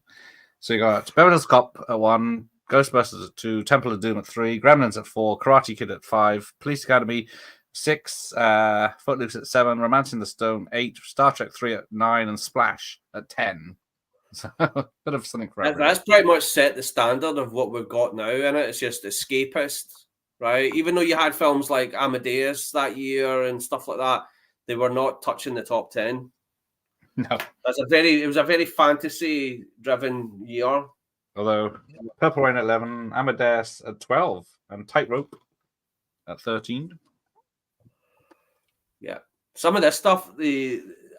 So you got Beverly Hills Cop at 1, Ghostbusters at 2, Temple of Doom at 3, Gremlins at 4, Karate Kid at 5, Police Academy 6, Footloose at 7, Romancing the Stone 8, Star Trek 3 at 9, and Splash at 10. So a bit of something for everyone. That's pretty much set the standard of what we've got now in it. It's just escapist, right? Even though you had films like Amadeus that year and stuff like that, they were not touching the top 10. No. It was a very fantasy driven year. Although Purple Rain at 11, Amadeus at 12, and Tightrope at 13. Yeah. Some of this stuff,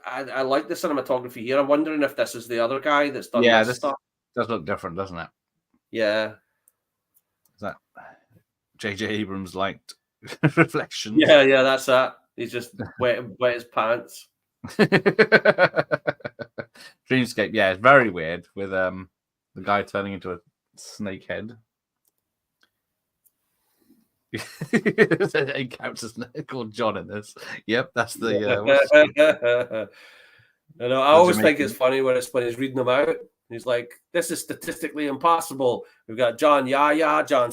I like the cinematography here. I'm wondering if this is the other guy that's done this stuff. Does look different, doesn't it? Yeah. Is that J.J. Abrams liked reflection? Yeah, that's that. He's just wet his pants. Dreamscape, it's very weird with the guy turning into a snake head. He counts as called John in this. Yep, that's the. I always think it's funny when he's reading them out. He's like, "This is statistically impossible." We've got John Yahya, John.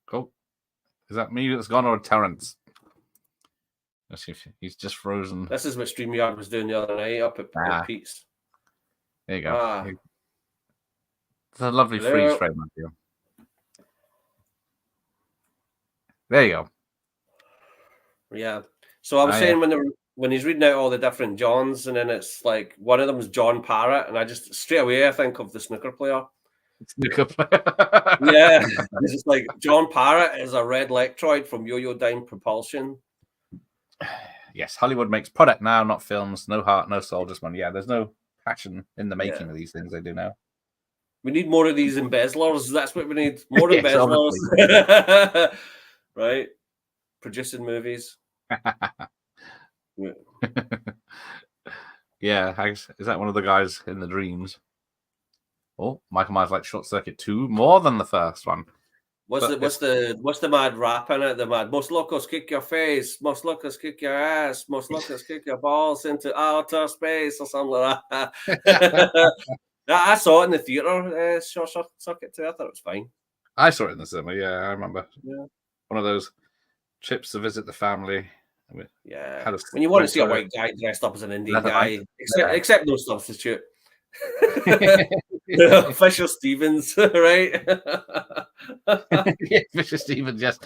Cool. Is that me that's gone or Terrence? Let's see if he's just frozen. This is what StreamYard was doing the other night up at Pete's. There you go. It's a lovely freeze frame up here. There you go. Yeah. So I was saying when he's reading out all the different Johns, and then it's like one of them is John Parrott, and I just straight away I think of the snooker player. Snooker player. Yeah. It's just like John Parrott is a red Lectroid from Yo-Yo Dime Propulsion. Yes, Hollywood makes product now, not films. No heart, no soul, just money. Yeah, there's no passion in the making of these things they do now. We need more of these embezzlers. That's what we need. More embezzlers. Right? Producing movies. Yeah, is that one of the guys in the dreams? Oh, Michael Myers like Short Circuit 2 more than the first one. What's the mad rap in it? The mad most locals kick your face, most locals kick your ass, most locals kick your balls into outer space or something like that. I saw it in the theater. Short Circuit 2. I thought it was fine. I saw it in the cinema. Yeah, I remember. Yeah. One of those trips to visit the family. Yeah. When you want to see a white guy dressed up as an Indian guy, except no substitute. Fisher Stevens, right? Yeah, Fisher Stevens, yes.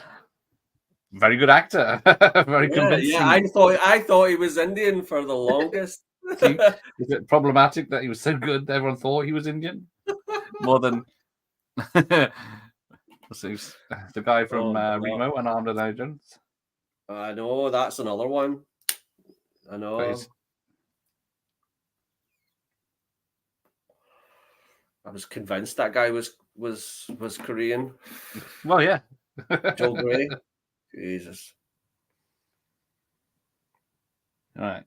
Very good actor. Very convincing. Yeah, I thought he was Indian for the longest. Is it problematic that he was so good that everyone thought he was Indian? More than the guy from Remo and Armed and Agents. I know, that's another one. I know. I was convinced that guy was Korean. Well, yeah. Joel Grey. Jesus. All right.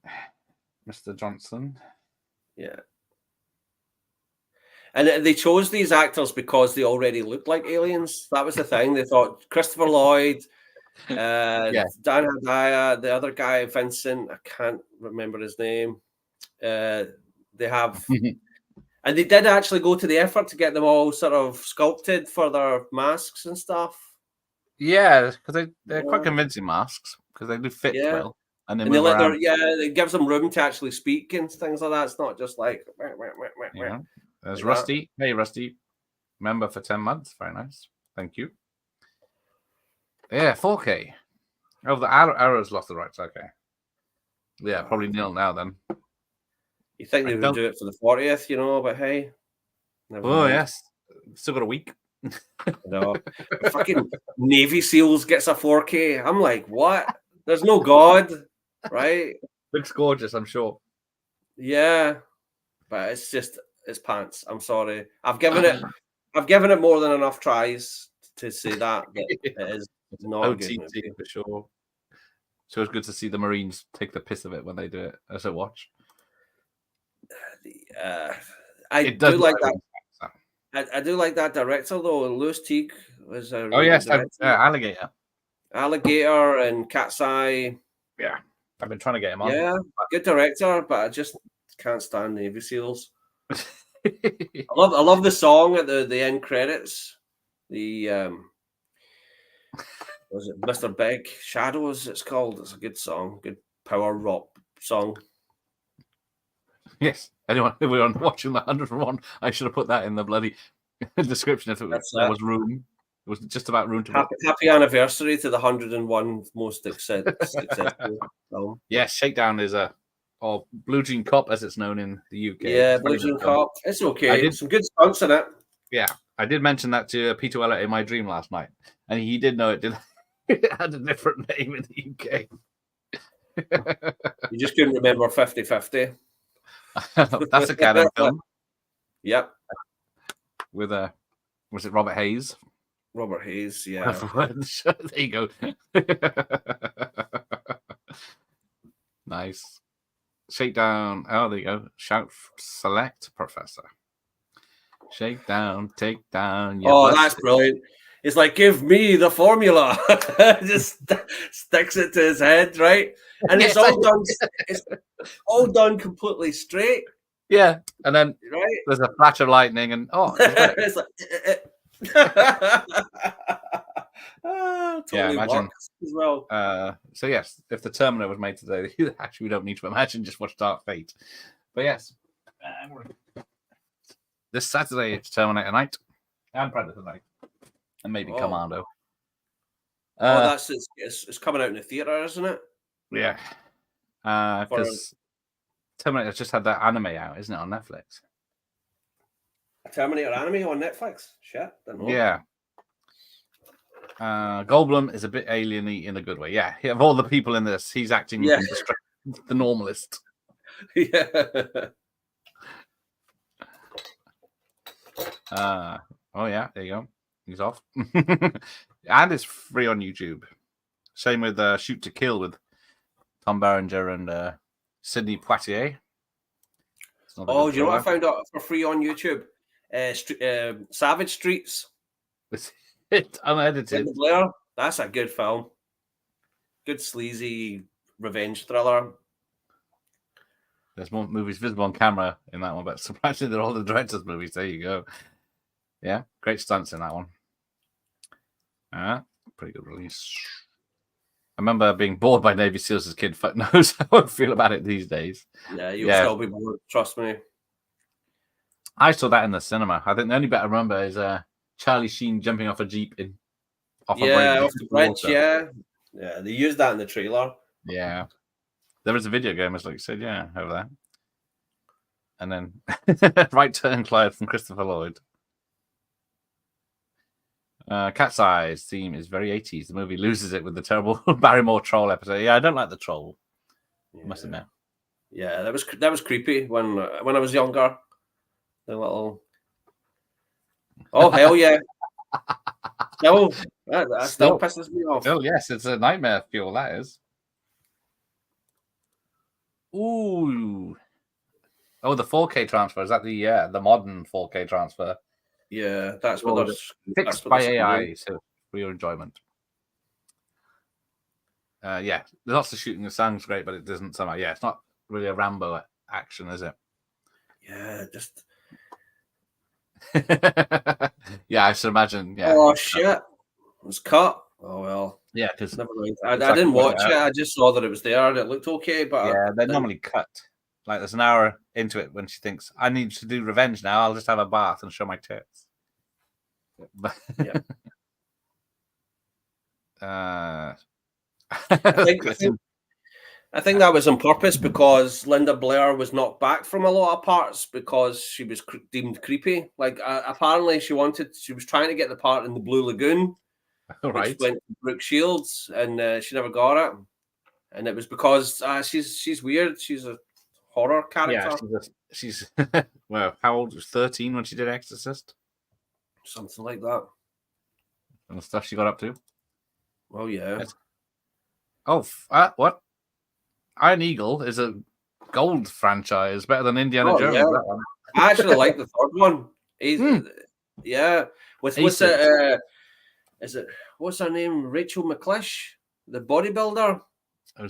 Mr. Johnson. Yeah. And they chose these actors because they already looked like aliens. That was the thing. They thought Christopher Lloyd, Dan Hedaya, the other guy, Vincent, I can't remember his name. They have... And they did actually go to the effort to get them all sort of sculpted for their masks and stuff. Yeah, because they're quite convincing masks because they do fit well. And they move around. It gives them room to actually speak and things like that. It's not just like... Yeah. There's Rusty. Hey, Rusty. Member for 10 months. Very nice. Thank you. Yeah, 4K. Oh, the Arrow's lost the rights. Okay. Yeah, probably nil now then. You think they would do it for the 40th, but hey. Yes. Still got a week. No. Fucking Navy SEALs gets a 4K. I'm like, what? There's no God, right? Looks gorgeous, I'm sure. Yeah. But it's pants. I'm sorry. I've given it more than enough tries to say that, but it is not a good movie. For sure. So it's good to see the Marines take the piss of it when they do it as I watch. I do like that director though. Louis Teague was a Alligator and Cat's Eye. Yeah, I've been trying to get him on. Yeah, good director, but I just can't stand Navy SEALs. I love the song at the end credits. The was it Mr. Big Shadows? It's called. It's a good song, good power rock song. Yes. Anyone, if we were watching the 101, I should have put that in the bloody description if there was room. It was just about room to happy anniversary to the 101 most successful film. Yes, Shakedown is or Blue Jean Cop as it's known in the UK. Yeah, Blue Jean Cop. It's okay. Some good stunts in it. Yeah, I did mention that to Peter Weller in my dream last night, and he did know it had a different name in the UK. You just couldn't remember 50-50. That's a Cannon film. Yep. With was it Robert Hayes? Robert Hayes, yeah. There you go. Nice. Shakedown. Oh, there you go. Shout select, Professor. Shake down, take down. That's brilliant. It's like, give me the formula. Just sticks it to his head, right? And it's all done. It's all done completely straight. Yeah, and then there's a flash of lightning, and it's like, Totally imagine. works as well. So yes, if the Terminator was made today, actually we don't need to imagine. Just watch Dark Fate. But yes, this Saturday it's Terminator night and Predator night, and maybe Oh. Commando. That's it's coming out in the theater, isn't it? Yeah, because Terminator just had that anime out, isn't it, on Netflix? Terminator anime on Netflix. Shit, don't know. Yeah. Goldblum is a bit alien-y in a good way. Yeah, of all the people in this, he's acting the normalist. Yeah. Oh yeah, there you go. He's off, and it's free on YouTube. Same with Shoot to Kill with Tom Berenger and Sidney Poitier. Oh, do you know what I found out for free on YouTube? Savage Streets. It's unedited. Linda Blair. That's a good film. Good sleazy revenge thriller. There's more movies visible on camera in that one, but surprisingly, they're all the director's movies. There you go. Yeah, great stunts in that one. Pretty good release. I remember being bored by Navy SEALs as a kid. Fuck knows how I feel about it these days. Yeah, you'll still be bored. Trust me. I saw that in the cinema. I think the only bit I remember is Charlie Sheen jumping off a jeep off the bridge. Yeah, they used that in the trailer. Yeah, there was a video game, as like you said. Yeah, over there. And then Right Turn Clyde from Christopher Lloyd. Cat's Eyes theme is very 80s. The movie loses it with the terrible Barrymore troll episode. Yeah, I don't like the troll. Yeah. Must admit. Yeah, that was creepy when I was younger. The little. Oh hell yeah! That still pisses me off. Oh yes, it's a nightmare fuel. That is. Ooh. Oh, the 4K transfer, is that the modern 4K transfer? Yeah, that's what they're fixed by AI, so for your enjoyment. Yeah, there's lots of shooting. The sounds great, but it doesn't somehow. Yeah, it's not really a Rambo action, is it? Yeah, just. Yeah, I should imagine. Yeah. Oh shit! It was cut. Oh well. Yeah, because I didn't watch it. I just saw that it was there and it looked okay. But yeah, they're normally cut. Like there's an hour into it when she thinks, I need to do revenge now. I'll just have a bath and show my tits. Yeah. I think that was on purpose because Linda Blair was knocked back from a lot of parts because she was deemed creepy. Like apparently she was trying to get the part in the Blue Lagoon, which went to Brooke Shields, and she never got it. And it was because she's weird. She's a horror character. Yeah, she's well, how old? She was 13 when she did Exorcist. Something like that. And the stuff she got up to. Well, yeah. Oh, what? Iron Eagle is a gold franchise, better than Indiana Jones. Yeah. That one. I actually like the third one. Yeah, what's it? Is it what's her name? Rachel McClish, the bodybuilder. Oh,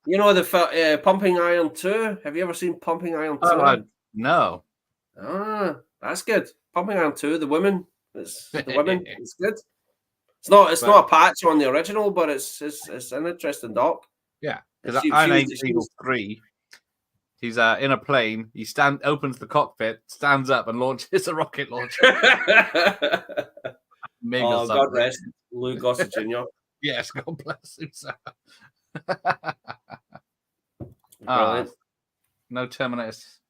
you know the Pumping Iron 2. Have you ever seen Pumping Iron 2? No. That's good. Pumping Iron 2. The women. It's good. It's not a patch on the original, but it's an interesting doc. Yeah, because Iron Eagle 3, he's in a plane. He opens the cockpit, stands up, and launches a rocket launcher. God rest Lou Gossett Jr. Yes, God bless him, sir. No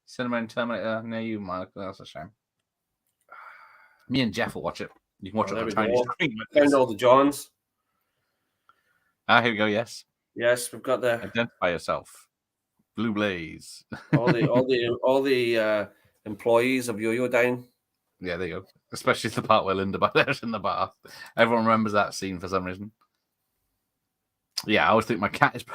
cinema in Terminator near you, Mike. That's a shame. Me and Jeff will watch it. You can watch it on a tiny screen. Found all the Johns. Here we go. Yes. Yes, we've got the identify yourself. Blue Blaze. all the employees of Yo-Yo Dine. Yeah, there you go. Especially the part where Linda Blair's in the bath. Everyone remembers that scene for some reason. Yeah, I always think my cat is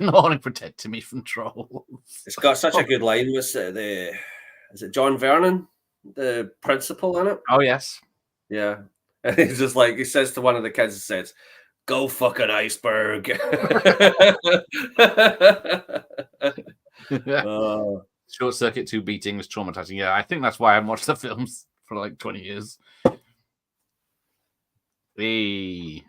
not protecting me from trolls. It's got such a good line with is it John Vernon, the principal in it? Oh yes. Yeah. And he's just like, he says to one of the kids, he says, "Go fuck an iceberg." Short Circuit 2 beating was traumatizing. Yeah, I think that's why I haven't watched the films for like 20 years. Hey.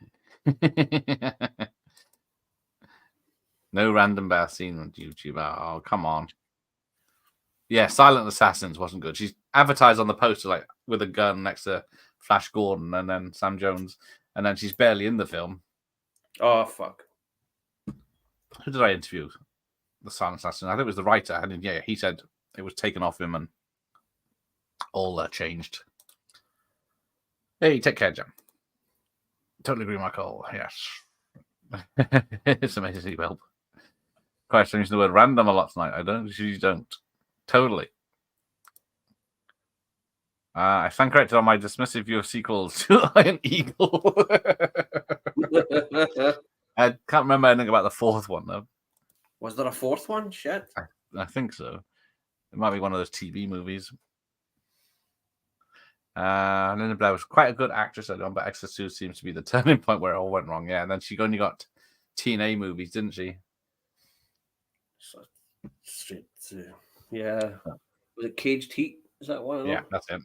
No random bear scene on YouTube. Oh, come on. Yeah, Silent Assassins wasn't good. She's advertised on the poster like with a gun next to Flash Gordon and then Sam Jones, and then she's barely in the film. Oh fuck! Who did I interview? The Silent Assassin. I think it was the writer, and yeah, he said it was taken off him and all changed. Hey, take care, Jim. Totally agree, Michael. Yes, it's amazing. Well, Christ, I'm using the word random a lot tonight. I usually don't. Totally. I stand corrected on my dismissive view of sequels to Iron Eagle. I can't remember anything about the fourth one, though. Was there a fourth one? Shit. I think so. It might be one of those TV movies. Linda Blair was quite a good actress early on, but Exorcist 2 seems to be the turning point where it all went wrong. Yeah, and then she only got TNA movies, didn't she? So, straight to, yeah. Was it Caged Heat? Is that one of them? Yeah, that's it.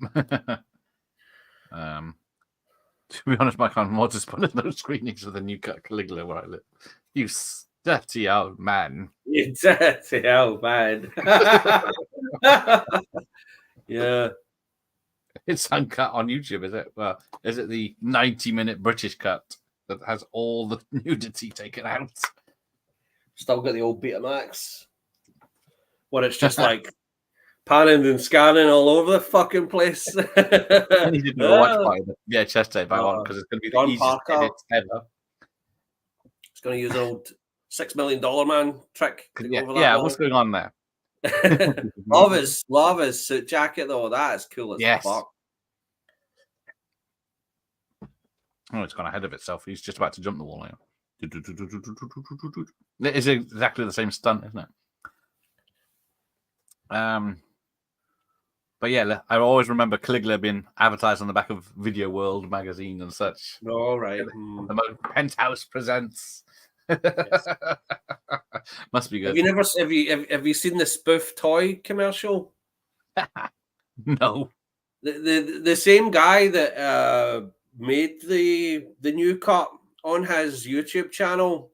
To be honest, Mike, I'm more disappointed no screenings for the new cut Caligula where I live. You dirty old man. You dirty old man. Yeah. It's uncut on YouTube, is it? Well, is it the 90-minute British cut that has all the nudity taken out? Still got the old Betamax. Where it's just like panning and scanning all over the fucking place. I need to do a watch party. Yeah, chest tape. I want because it's going to be the John easiest Parker. edit ever. It's going to use an old $6 million man trick. To go over that Yeah, long. what's going on there? love his suit jacket though. That is cool as Yes. fuck. Oh, it's gone ahead of itself. He's just about to jump the wall now. It is exactly the same stunt, isn't it? But yeah, I always remember Caligula being advertised on the back of Video World magazine and such. All right. The Penthouse presents. Yes. Must be good. Have you seen the spoof toy commercial? No. The same guy that made the new cut on his YouTube channel.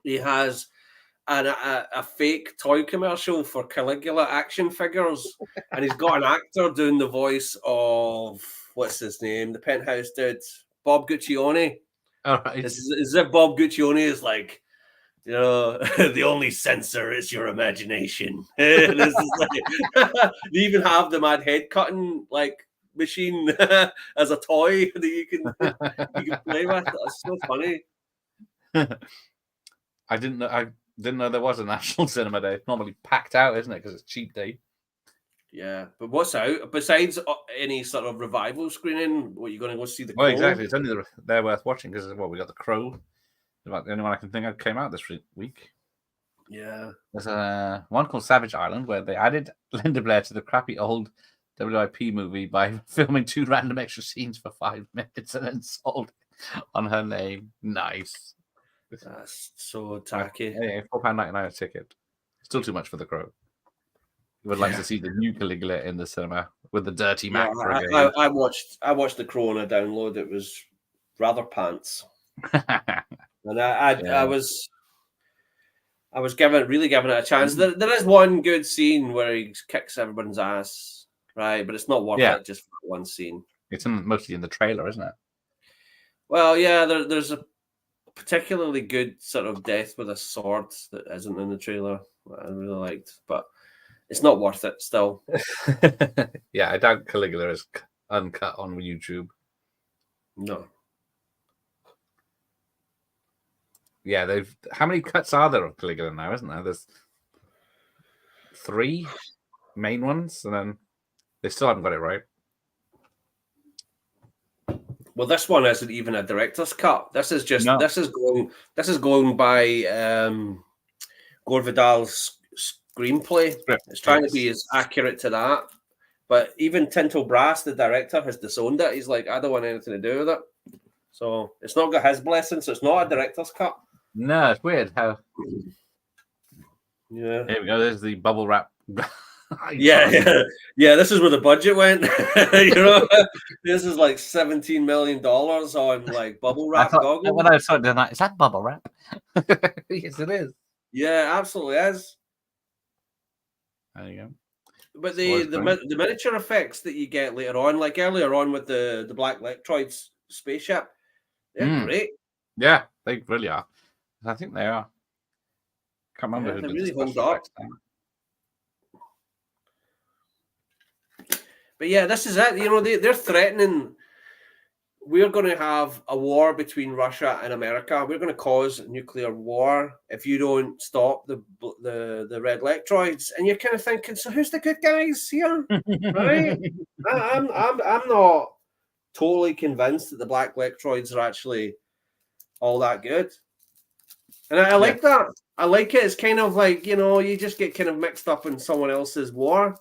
He has a fake toy commercial for Caligula action figures, and he's got an actor doing the voice of what's his name, the Penthouse dude, Bob Guccione. All right. As if Bob Guccione is like, you know, the only censor is your imagination. This is like, they even have the mad head cutting like machine as a toy that you can play with. That's so funny. I didn't know there was a National Cinema Day. It's normally packed out, isn't it? Because it's cheap day. Yeah, but what's out besides any sort of revival screening? What, you going to go see the? Well, Crow? exactly. It's only they're worth watching because we got the Crow. About the only one I can think of came out this week. Yeah, there's one called Savage Island where they added Linda Blair to the crappy old WIP movie by filming 2 random extra scenes for 5 minutes and then sold it on her name. Nice. that's so tacky. Yeah, £4.99 a ticket. Still too much for the Crow. You would like to see the new Caligula in the cinema with the dirty Mac. Yeah, I watched the Crow on a download. It was rather pants, and I was really giving it a chance. There is one good scene where he kicks everyone's ass, right? But it's not worth it just for one scene. It's mostly in the trailer, isn't it? Well, yeah, there's a particularly good sort of death with a sword that isn't in the trailer that I really liked, but it's not worth it still. Yeah, I doubt Caligula is uncut on YouTube. No. Yeah, how many cuts are there of Caligula now, isn't there? There's 3 main ones, and then they still haven't got it right. Well, this one isn't even a director's cut. This is just this is going by Gore Vidal's screenplay. It's trying to be as accurate to that. But even Tinto Brass, the director, has disowned it. He's like, I don't want anything to do with it. So it's not got his blessing, so it's not a director's cut. No, it's weird how. Yeah. Here we go. There's the bubble wrap Yeah. This is where the budget went. This is like $17 million on like bubble I wrap thought goggles. when I saw it, is that bubble wrap? Yes, it is. Yeah, absolutely is. There you go. But Always the fun. the miniature effects that you get later on, like earlier on with the Black Lectroid's spaceship, they're great. Yeah, they really are. I think they are. Can't remember Yeah, who they did really the hold special up. effects now. But yeah, this is it. They're threatening. We're going to have a war between Russia and America. We're going to cause a nuclear war if you don't stop the red electroids. And you're kind of thinking, so who's the good guys here, right? I'm not totally convinced that the black electroids are actually all that good. And I like that. I like it. It's kind of like, you just get kind of mixed up in someone else's war.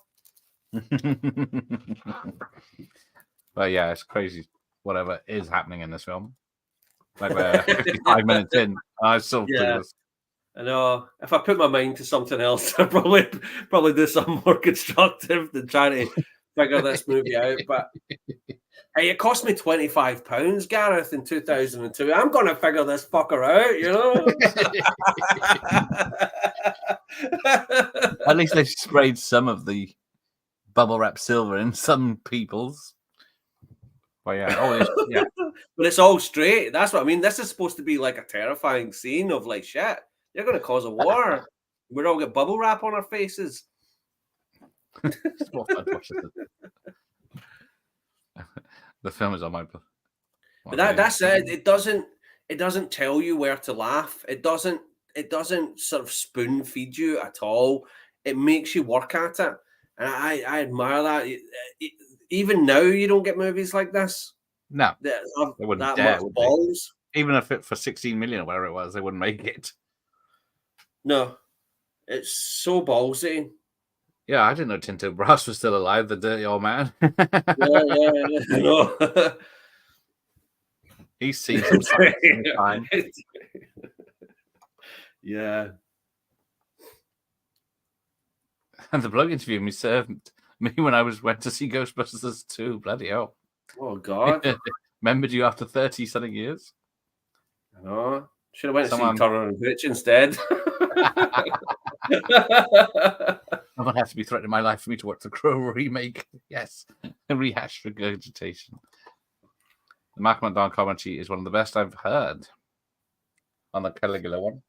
But yeah, it's crazy. Whatever is happening in this film. Like we're 55 minutes in, I still clueless. I know. If I put my mind to something else, I'd probably do something more constructive than trying to figure this movie out. But hey, it cost me £25, Gareth, in 2002. I'm going to figure this fucker out, At least they sprayed some of the bubble wrap silver in some people's. But yeah, But it's all straight. That's what I mean. This is supposed to be like a terrifying scene of like, shit, you're going to cause a war. We're all get bubble wrap on our faces. The film is on my. But that's it. It doesn't tell you where to laugh. It doesn't sort of spoon feed you at all. It makes you work at it, and I admire that. Even now, you don't get movies like this. No, they wouldn't that dare, much balls. Even if it for 16 million or whatever it was, they wouldn't make it. No, it's so ballsy. Yeah, I didn't know Tinto Brass was still alive, the dirty old man. Yeah. No. He's seen some time. Yeah. And the bloke interviewed me served me when I went to see Ghostbusters 2. Bloody hell. Oh, God. Remembered you after 30-something years? No. Should have went to see Turner and Hooch instead. Someone has to be threatening my life for me to watch the Crow remake. Yes. A rehashed regurgitation. The Mark McDonald commentary is one of the best I've heard on the Caligula one.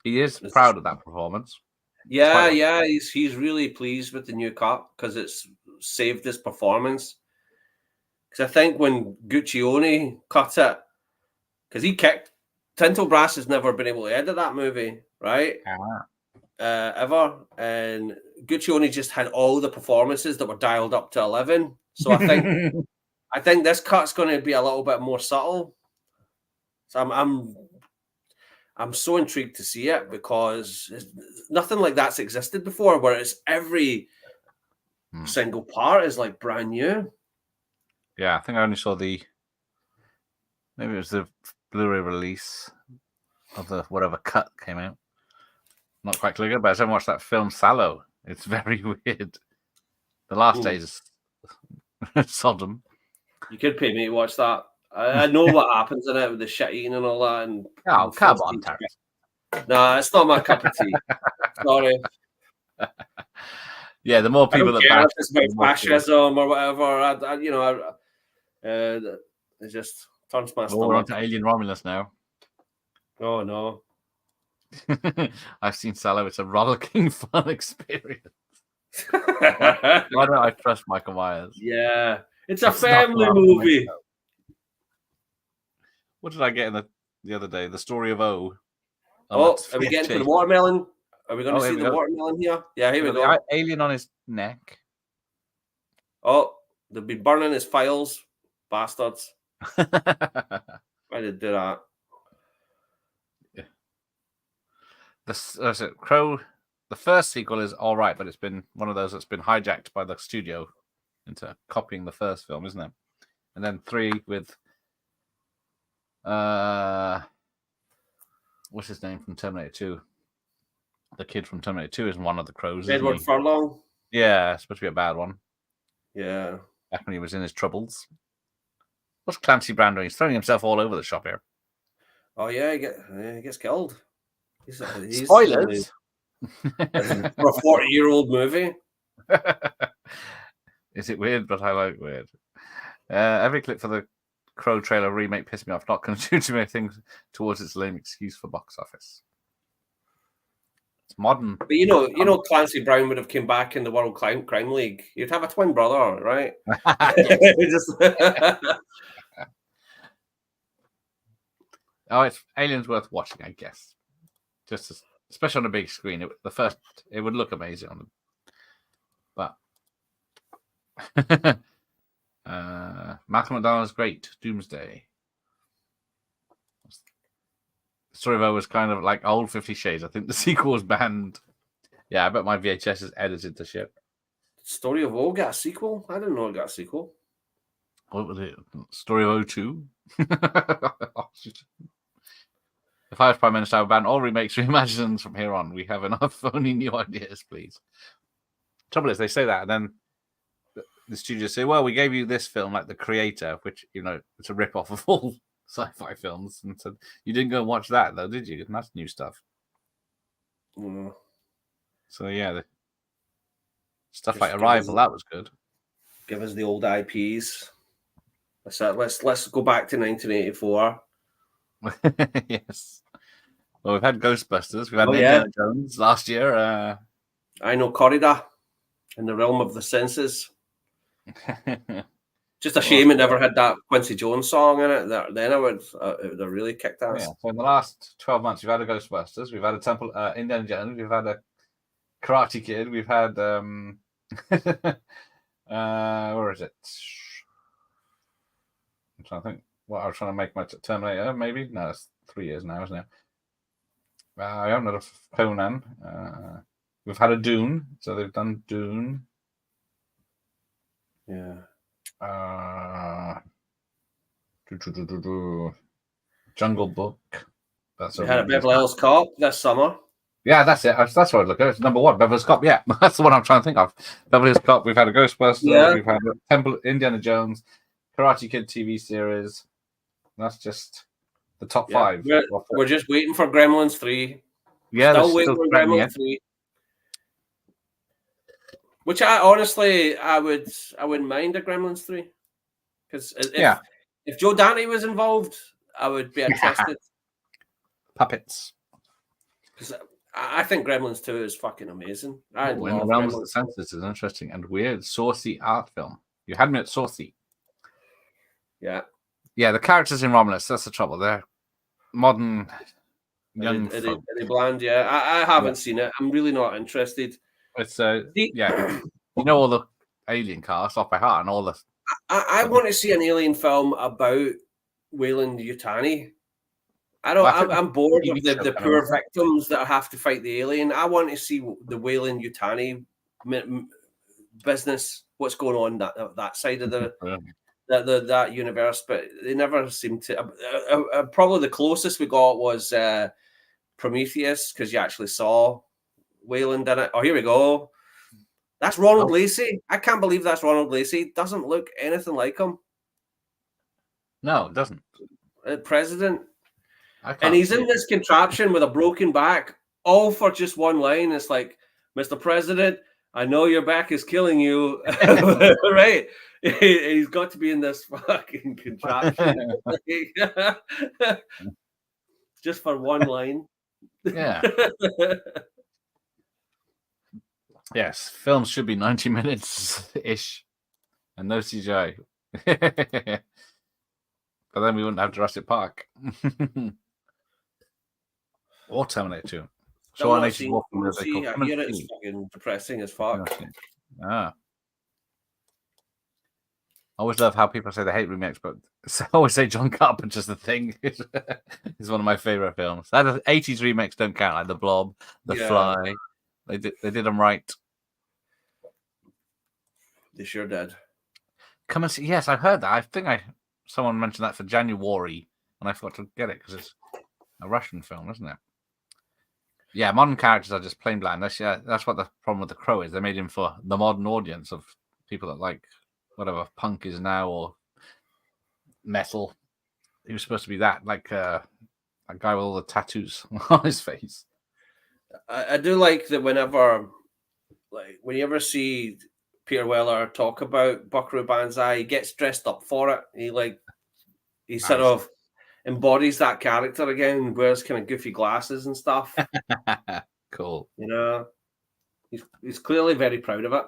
He is proud of that performance. Yeah. He's really pleased with the new cut because it's saved his performance. Because I think when Guccione cut it, because he kicked, Tinto Brass has never been able to edit that movie, right? Ever. And Guccione just had all the performances that were dialed up to 11. So I think this cut's going to be a little bit more subtle. So I'm so intrigued to see it because nothing like that's existed before, where it's every single part is like brand new. Yeah, I think I only saw maybe it was the Blu-ray release of the whatever cut came out. Not quite clear, but I haven't watched that film Sallow. It's very weird. The last days Sodom. You could pay me to watch that. I know what happens in it with the shit eating and all that. And come on, Terrence. Nah, it's not my cup of tea. Sorry. Yeah, the more people that bash it's about fascism or whatever, it just turns my stomach. We're on to Alien Romulus now. Oh no. I've seen Sallow. It's a rollicking fun experience. Why don't I trust Michael Myers? Yeah. It's a family movie. What did I get in the other day? The Story of O. Are we getting to the watermelon? Are we going to see the watermelon here? Yeah, here we go. The alien on his neck. Oh, they'll be burning his files. Bastards. Why did they do that? Yeah. Crow, the first sequel is all right, but it's been one of those that's been hijacked by the studio into copying the first film, isn't it? And then 3 with what's his name from Terminator 2? The kid from Terminator 2 is one of the crows. Edward Furlong. Yeah, it's supposed to be a bad one. Yeah. Back when he was in his troubles. What's Clancy Brown doing? He's throwing himself all over the shop here. Oh yeah, he gets killed. He's Spoilers. for a 40-year-old movie. Is it weird? But I like weird. Every clip for the Crow trailer remake pissed me off. Not contributing things towards its lame excuse for box office. It's modern. But you know, Clancy Brown would have came back in the World Crime League. You'd have a twin brother, right? It's Aliens worth watching, I guess. Especially on a big screen. It would look amazing on the. But Malcolm McDonald's great. Doomsday. The story of O was kind of like old 50 Shades. I think the sequel was banned. Yeah, I bet my VHS is edited to shit. Story of O got a sequel? I didn't know it got a sequel. What was it? Story of O2? If I was Prime Minister, I would ban all remakes, reimaginings from here on. We have enough. Only new ideas, please. Trouble is, they say that, and then the studios say, well, we gave you this film, like The Creator, which, it's a rip-off of all sci-fi films. And so you didn't go and watch that, though, did you? And that's new stuff. Mm. So, yeah. Stuff like Arrival, that was good. Give us the old IPs. Let's go back to 1984. Yes. Well, we've had Ghostbusters. We've had Indiana Jones last year. I know Corrida in the Realm of the Senses. Just a shame it never had that Quincy Jones song in it. Then it would have really kicked ass. Yeah. So in the last 12 months, we've had a Ghostbusters. We've had a Indiana Jones. We've had a Karate Kid. We've had where is it? I'm trying to think. What I was trying to make my Terminator, maybe? No, it's 3 years now, isn't it? I haven't had a Conan. We've had a Dune, so they've done Dune. Yeah. Jungle Book. We had a Beverly Hills Cop this summer. Yeah, that's it. That's what I look at. It's number one, Beverly Hills Cop. Yeah, that's the one I'm trying to think of. Beverly Hills Cop. We've had a Ghostbusters. Yeah. We've had a Temple, Indiana Jones, Karate Kid TV series. That's just the top five. We're just waiting for Gremlins 3. Yeah, still waiting for Gremlins 3. Which I wouldn't mind a Gremlins 3. Because if Joe Dante was involved, I would be interested. Puppets. Because I think Gremlins 2 is fucking amazing. In the realms of the senses is an interesting and weird, saucy art film. You had me at saucy. Yeah. Yeah, the characters in Romulus, that's the trouble. They're modern, young Are folk. they bland? Yeah, I haven't seen it. I'm really not interested. It's all the alien cast off by heart and all the. I want to see an alien film about Weyland Yutani. I'm bored of the poor victims that have to fight the alien. I want to see the Weyland Yutani business. What's going on that side of that universe? But they never seem to. Probably the closest we got was Prometheus, because you actually saw Weyland in it. Oh, here we go. That's Ronald Lacey. I can't believe that's Ronald Lacey. Doesn't look anything like him. No, it doesn't. President. And he's in this contraption with a broken back, all for just one line. It's like, Mr. President, I know your back is killing you. Right? He's got to be in this fucking contraption. Just for one line. Yeah. Yes, films should be 90 minutes-ish and no CGI. But then we wouldn't have Jurassic Park. Or Terminator 2. So it's fucking depressing as fuck. I always love how people say they hate remakes, but I always say John Carpenter's The Thing is one of my favorite films. That 80s remakes don't count, like The Blob, The Fly. They did them right. They sure did. Come and see. Yes, I've heard that. I think someone mentioned that for January, and I forgot to get it because it's a Russian film, isn't it? Yeah, modern characters are just plain bland. That's what the problem with The Crow is. They made him for the modern audience of people that like whatever punk is now or metal. He was supposed to be that, like that guy with all the tattoos on his face. I do like that whenever see Peter Weller talk about Buckaroo Banzai, he gets dressed up for it. He sort Nice. of embodies that character again, wears kind of goofy glasses and stuff. Cool. You know, he's clearly very proud of it.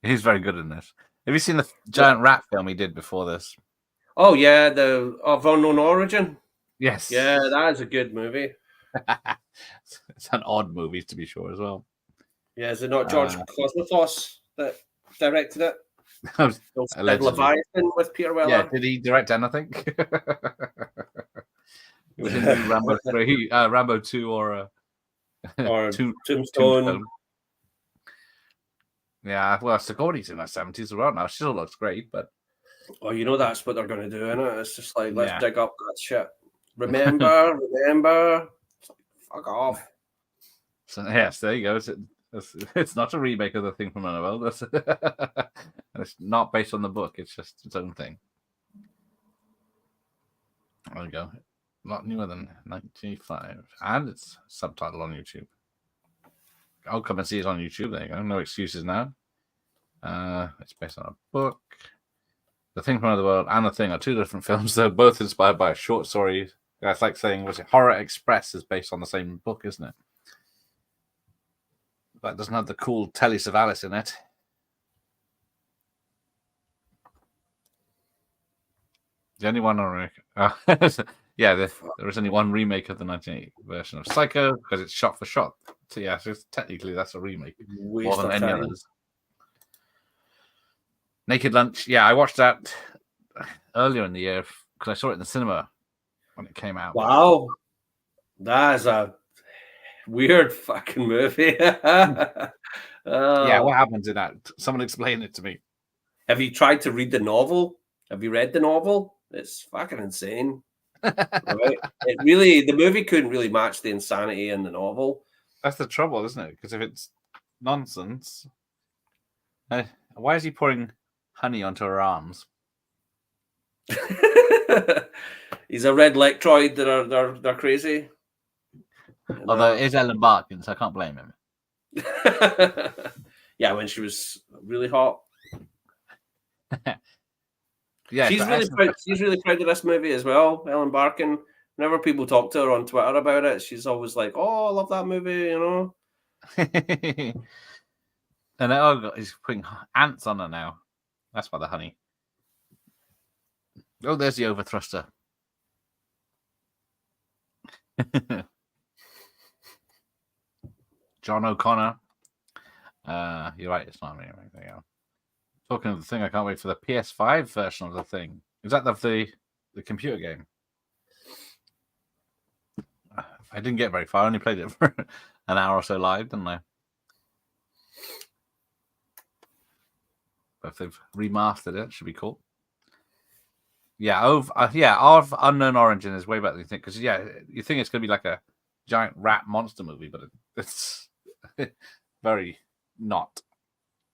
He's very good in this. Have you seen the giant rat film he did before this? Oh yeah, the of Unknown Origin. Yes. Yeah, that is a good movie. It's an odd movie to be sure as well. Yeah, is it not George Cosmatos that directed it? Leviathan with Peter Weller. Yeah, did he direct anything? It was in Rambo 3, Rambo 2, or Tombstone. Yeah, well, Sigourney's in her 70s as well now. She still looks great, but you know that's what they're going to do, innit? It's just like, let's Yeah. dig up that shit. Remember. Fuck off. So, yes, there you go. It's not a remake of The Thing from Annabelle. It's not based on the book. It's just its own thing. There we go. A lot newer than 95. And it's subtitled on YouTube. I'll come and see it on YouTube. There you go. No excuses now. It's based on a book. The Thing from Another World and The Thing are two different films. They're both inspired by a short story. That's like saying, was it Horror Express is based on the same book, isn't it? But it doesn't have the cool Telly Savalas in it. The only one there is only one remake of the 1980 version of Psycho because it's shot for shot. So yeah, so technically that's a remake more than any others. Naked Lunch, yeah, I watched that earlier in the year because I saw it in the cinema when it came out. Wow, that is a weird fucking movie. Yeah, what happens in that? Someone explain it to me. Have you tried to read the novel? Have you read the novel? It's fucking insane. Right? The movie couldn't really match the insanity in the novel. That's the trouble, isn't it? Because if it's nonsense, why is he pouring honey onto her arms? He's a red Lectroid that they're crazy. Although it is Ellen Barkin, so I can't blame him. Yeah, when she was really hot. Yeah, she's really proud of this movie as well, Ellen Barkin. Whenever people talk to her on Twitter about it, she's always like, "Oh, I love that movie," you know. And he's putting ants on her now. That's why the honey. Oh, there's the overthruster. John O'Connor. You're right, it's not me. There you go. Talking of The Thing, I can't wait for the PS5 version of The Thing. Is that the computer game? I didn't get very far. I only played it for an hour or so live, didn't I? But if they've remastered it should be cool. Yeah, of Unknown Origin is way better than you think. Because, you think it's going to be like a giant rat monster movie, but it's very not.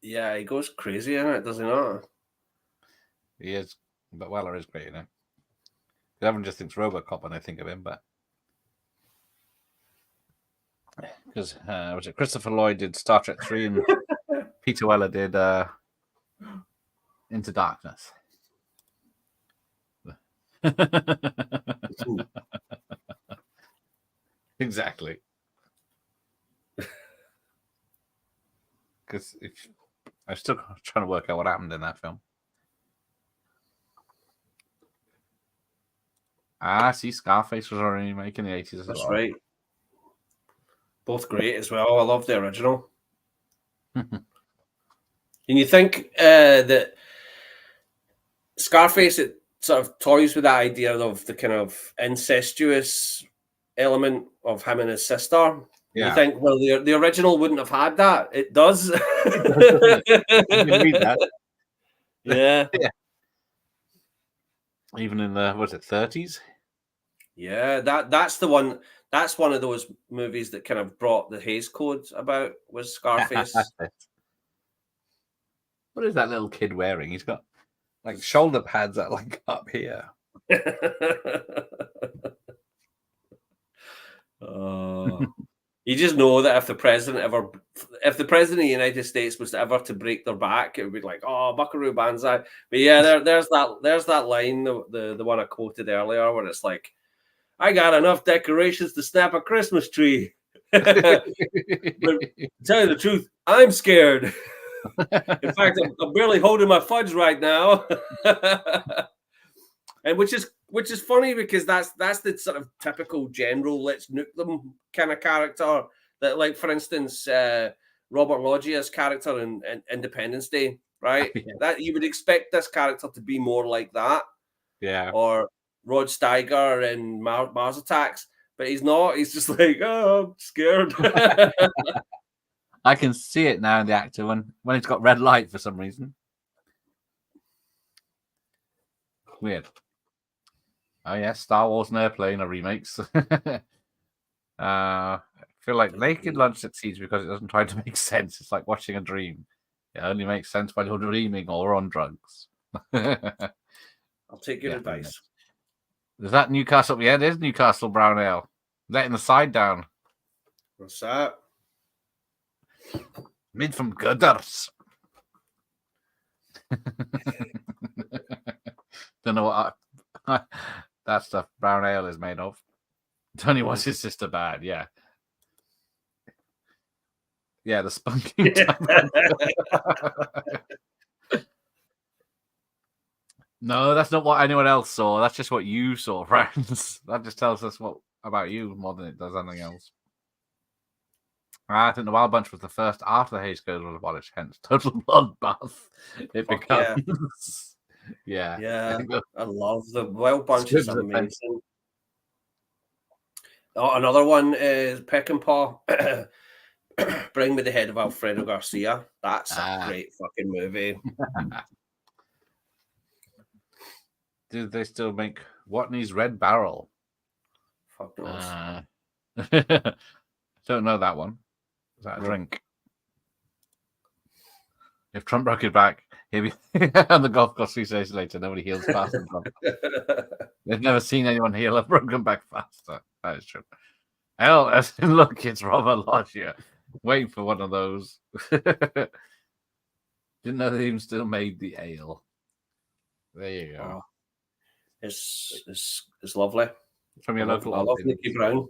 Yeah, he goes crazy in it, does he not? He is, but Weller is great in it. Everyone just thinks RoboCop when they think of him, but because was it Christopher Lloyd did Star Trek 3 and Peter Weller did Into Darkness. Exactly. Because I'm still trying to work out what happened in that film. See, Scarface was already making the 80s as well. That's right. Both great as well. I love the original. And you think that Scarface, it sort of toys with that idea of the kind of incestuous element of him and his sister. Yeah. You think, well, the original wouldn't have had that. It does. You can read that. Yeah. Even in the 30s? Yeah, that's the one. That's one of those movies that kind of brought the Hays Code about, was Scarface. What is that little kid wearing? He's got like shoulder pads that like up here. You just know that if the president of the United States was ever to break their back, it would be like, oh, Buckaroo Banzai. But yeah, there's that line, the one I quoted earlier, where it's like, I got enough decorations to snap a Christmas tree. But to tell you the truth, I'm scared. In fact, I'm barely holding my fudge right now. And which is funny, because that's the sort of typical general let's nuke them kind of character that, like, for instance, Robert Loggia's character in Independence Day, right? Yeah. That you would expect this character to be more like that. Yeah. Or Rod Steiger in Mars Attacks, but he's not. He's just like, oh, I'm scared. I can see it now in the actor when it's got red light for some reason. Weird. Oh yeah, Star Wars and Airplane are remakes. I feel like Naked Lunch succeeds because it doesn't try to make sense. It's like watching a dream. It only makes sense while you're dreaming or on drugs. I'll take your advice. Is that Newcastle? Yeah, it is Newcastle Brown Ale. Letting the side down. What's that? Made from gutters. Don't know what that stuff brown ale is made of. Tony wants his sister bad, yeah. Yeah, the spunking time. No, that's not what anyone else saw. That's just what you saw, friends. That just tells us what about you more than it does anything else. I think the Wild Bunch was the first after the Hays Code was abolished, hence total bloodbath. It becomes. Yeah. I love the Wild Bunch. Is amazing. Oh, another one is Peck and Paw. Bring Me the Head of Alfredo Garcia. That's a great fucking movie. Do they still make Watney's Red Barrel? Fuck knows. Don't know that one. Is that a drink? If Trump broke his back, he'd be on the golf course 3 days later. Nobody heals faster than Trump. They've never seen anyone heal a broken back faster. That is true. Hell, as in, look, it's Robert Loggia. Waiting for one of those. Didn't know they even still made the ale. There you go. Oh, it's lovely. From your local. I love Nicky Brown.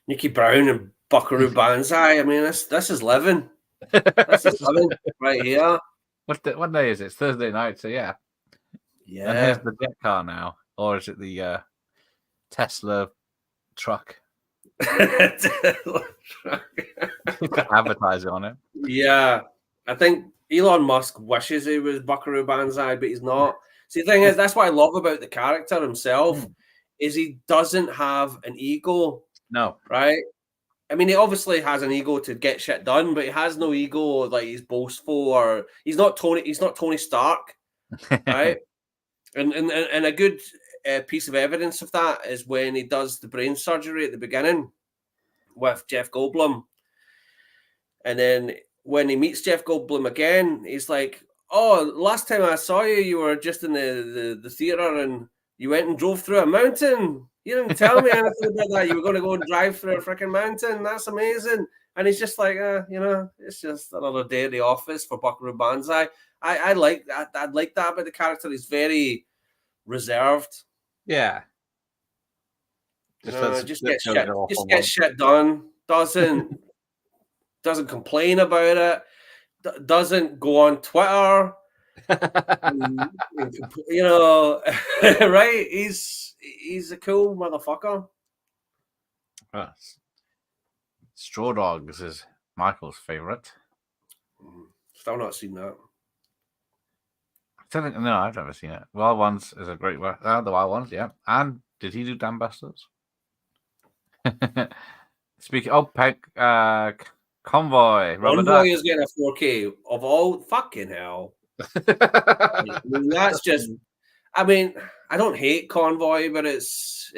Nicky Brown and Buckaroo Banzai. I mean, this is living. This is living right here. What day is it? It's Thursday night, so yeah. Yeah. And here's the jet car now. Or is it the Tesla truck? Advertising on it. Yeah. I think Elon Musk wishes he was Buckaroo Banzai, but he's not. See, the thing is, that's what I love about the character himself, is he doesn't have an ego. No. Right? I mean, he obviously has an ego to get shit done, but he has no ego like he's boastful, or he's not Tony Stark. Right? And a good piece of evidence of that is when he does the brain surgery at the beginning with Jeff Goldblum. And then when he meets Jeff Goldblum again, he's like, oh, last time I saw you, you were just in the theater and you went and drove through a mountain. You didn't tell me anything about that. You were going to go and drive through a freaking mountain. That's amazing. And he's just like, it's just another day at the office for Buckaroo Banzai. I like that. I like that about the character. He's very reserved. Yeah. Just gets shit done. Doesn't complain about it. Doesn't go on Twitter. Right? He's a cool motherfucker. Straw Dogs is Michael's favorite. Still not seen that. No, I've never seen it. Wild Ones is a great one. The Wild Ones, yeah. And did he do Dam Busters? Speaking of Convoy. Convoy is getting a 4K of all fucking hell. I mean, that's just. I mean, I don't hate Convoy, but it's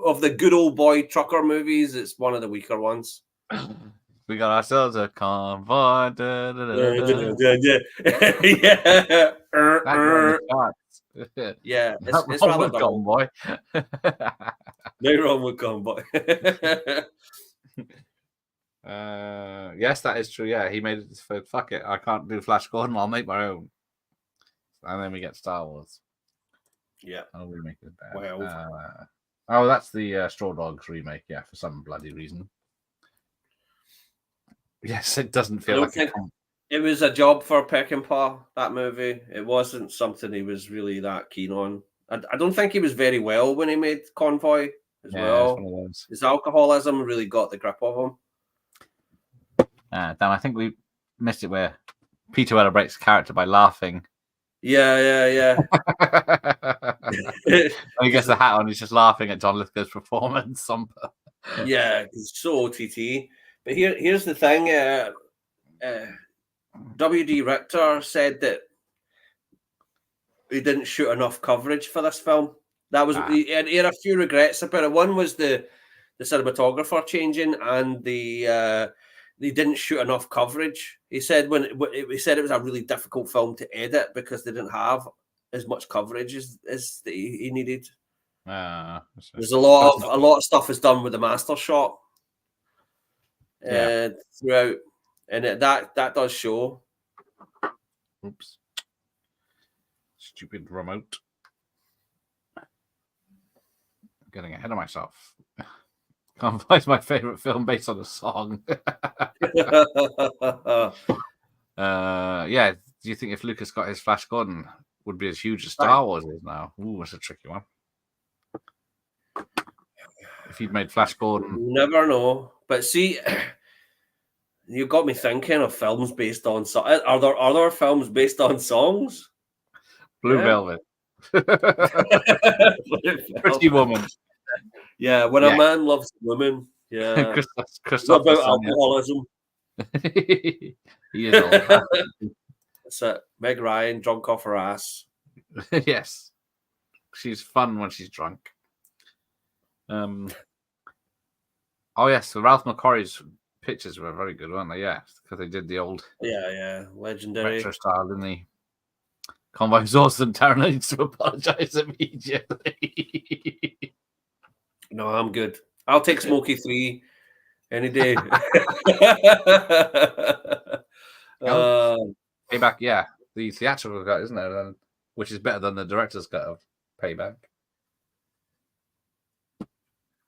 of the good old boy trucker movies, it's one of the weaker ones. We got ourselves a convoy. Da, da, da, da, da. Yeah. That got on the charts. Yeah, Not it's wrong rather with dull. convoy. No wrong with Convoy. Yes, that is true. Yeah, he made it for fuck it. I can't do Flash Gordon. I'll make my own. And then we get Star Wars. Yeah. Oh, remake is bad. 12. Oh, that's the Straw Dogs remake. Yeah, for some bloody reason. Yes, it doesn't I feel don't like think it was a job for Peckinpah, that movie. It wasn't something he was really that keen on. I don't think he was very well when he made Convoy as Yeah, it's well. one of those. His alcoholism really got the grip of him. Damn, I think we missed it where Peter Weller breaks character by laughing. Yeah. When he gets the hat on, he's just laughing at John Lithgow's performance. Yeah, it's so OTT. But here's the thing. W.D. Richter said that he didn't shoot enough coverage for this film. That was he had a few regrets about it. One was the cinematographer changing, and they didn't shoot enough coverage. He said he said it was a really difficult film to edit because they didn't have as much coverage as he needed. There's a lot of stuff is done with the master shot throughout, and that does show. Oops. Stupid remote. I'm getting ahead of myself. Convoy's my favorite film based on a song. Yeah. Do you think if Lucas got his Flash Gordon, would be as huge as Star Wars is now? Ooh, that's a tricky one. If he'd made Flash Gordon, you never know. But see, you got me thinking of films based on songs. Are there films based on songs? Blue Velvet, Pretty Woman. Yeah, when a man loves a woman. Yeah, Christoph about alcoholism. He is old. That's it. Meg Ryan, drunk off her ass. Yes, she's fun when she's drunk. Oh yes, so Ralph McQuarrie's pictures were very good, weren't they? Yeah, because they did the old legendary retro style, didn't they? Convoy exhausted. Taron needs to apologize immediately. No, I'm good. I'll take Smokey 3 any day. Payback, yeah, the theatrical cut, isn't it? Which is better than the director's cut of Payback.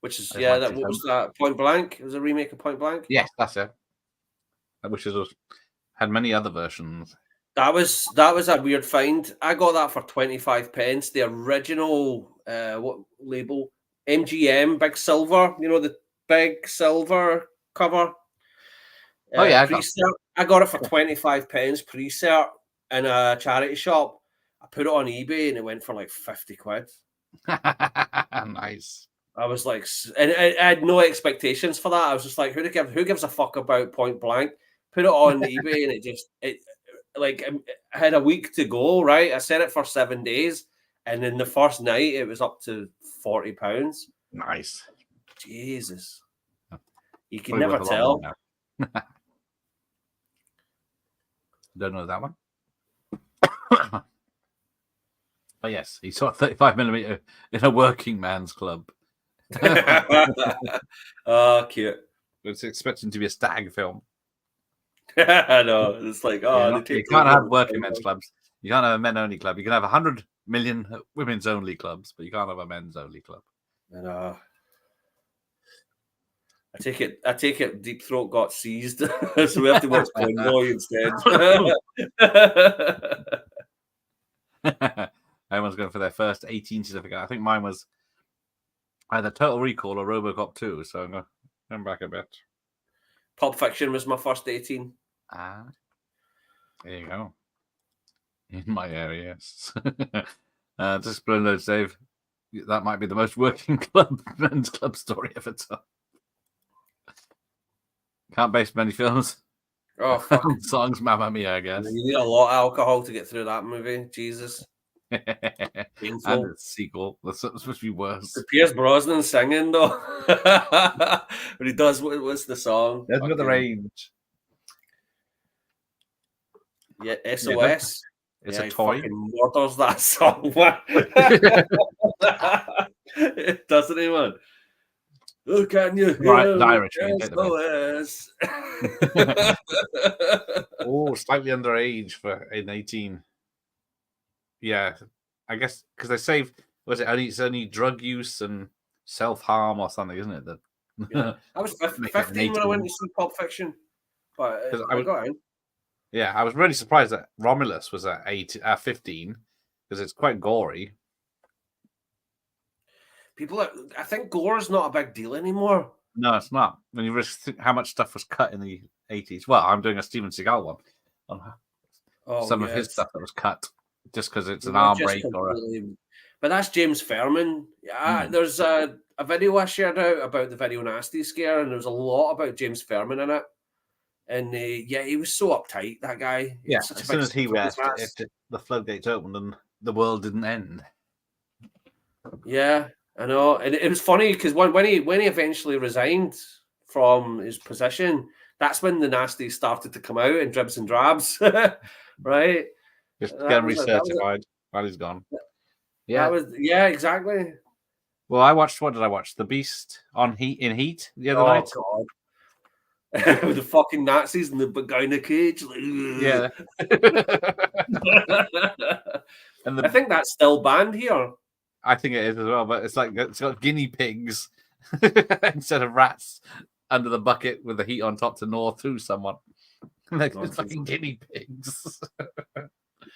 Which is what was that? Point Blank? It was a remake of Point Blank. Yes, that's it. Which had many other versions. That was a weird find. I got that for 25 pence. The original what label? MGM Big Silver. You know, the big silver cover. I got it for 25 pence pre-cert in a charity shop. I put it on eBay and it went for like 50 quid. Nice. I was like, and I had no expectations for that. I was just like, who gives a fuck about Point Blank? Put it on eBay and it had a week to go, right? I set it for 7 days, and in the first night it was up to £40. Nice. Jesus. You can never tell. Don't know that one. But yes, he saw 35mm in a working man's club. Oh, cute. It's expecting to be a stag film. I know. It's like, you can't have working men's clubs. You can't have a men only club. You can have 100 million women's only clubs, but you can't have a men's only club. I know. I take it Deep Throat got seized, so we have to watch Convoy instead. Everyone's going for their first 18 certificate. I think mine was either Total Recall or RoboCop 2, so I'm going back a bit. Pulp Fiction was my first 18. There you go. In my area, yes. Just blown loads, Dave. That might be the most working men's club story ever told. Can't base many films. Oh, fuck. Songs, Mamma Mia, I guess. You need a lot of alcohol to get through that movie. Jesus. And its sequel. That's supposed to be worse. The Pierce Brosnan singing though. But he does. What's the song? There's got the range. Yeah, SOS. It's yeah, a he toy. fucking murders that song. Doesn't he, man? Oh, can you Right, hear the Irish, you can take SOS? Oh, slightly underage for an 18. Yeah, I guess because they say it's only drug use and self-harm or something, isn't it? That Yeah. I was make it an 15 when I went 18. to see Pulp Fiction, but 'Cause I got in. Yeah, I was really surprised that Romulus was at 15 because it's quite gory. I think gore is not a big deal anymore. No, it's not. When you really think how much stuff was cut in the 80s. Well, I'm doing a Steven Seagal one on some of his stuff that was cut just because it's an arm break or a... But that's James Fairman. Yeah, there's a video I shared out about the Video Nasty scare, and there's a lot about James Fairman in it. And yeah, he was so uptight, that guy. Yeah, as soon as he left, the floodgates opened and the world didn't end. Yeah, I know. And it was funny because when he eventually resigned from his position, that's when the nasties started to come out in dribs and drabs, right? Just get him recertified while he's gone. Yeah, exactly. Well, what did I watch? The Beast in Heat the other night. God. With the fucking Nazis and the guy in the cage. Yeah. And I think that's still banned here. I think it is as well, but it's got guinea pigs instead of rats under the bucket with the heat on top to gnaw through someone. Like fucking guinea pigs.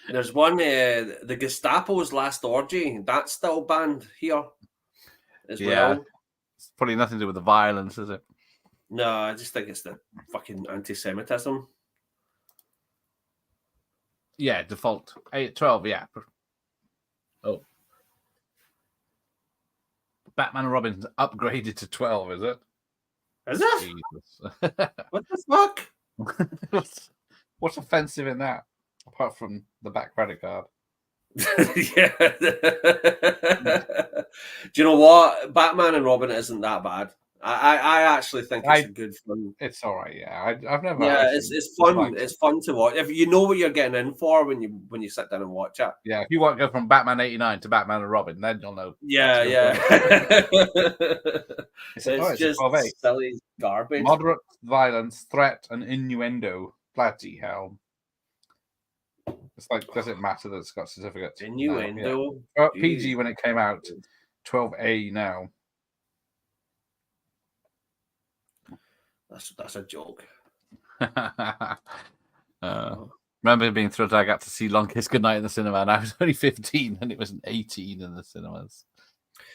There's one, the Gestapo's Last Orgy. That's still banned here as well. It's probably nothing to do with the violence, is it? No, I just think it's the fucking anti-Semitism. Yeah, default 12. Yeah. Oh, Batman and Robin upgraded to 12. Is it? Is it? Jesus. What the fuck? What's offensive in that? Apart from the back credit card. Yeah. Do you know what? Batman and Robin isn't that bad. I actually think it's a good fun. It's all right. Yeah, I've never. Yeah, it's fun. It's fun to watch if you know what you're getting in for when you sit down and watch it. Yeah, if you want to go from Batman '89 to Batman and Robin, then you'll know. Yeah. It's just silly garbage. Moderate violence, threat, and innuendo. Bloody hell! It's like, does it matter that it's got certificates? Innuendo. Yeah. PG when it came out, 12A now. That's a joke. Remember being thrilled I got to see Long Kiss Goodnight in the cinema, and I was only 15 and it was 18 in the cinemas.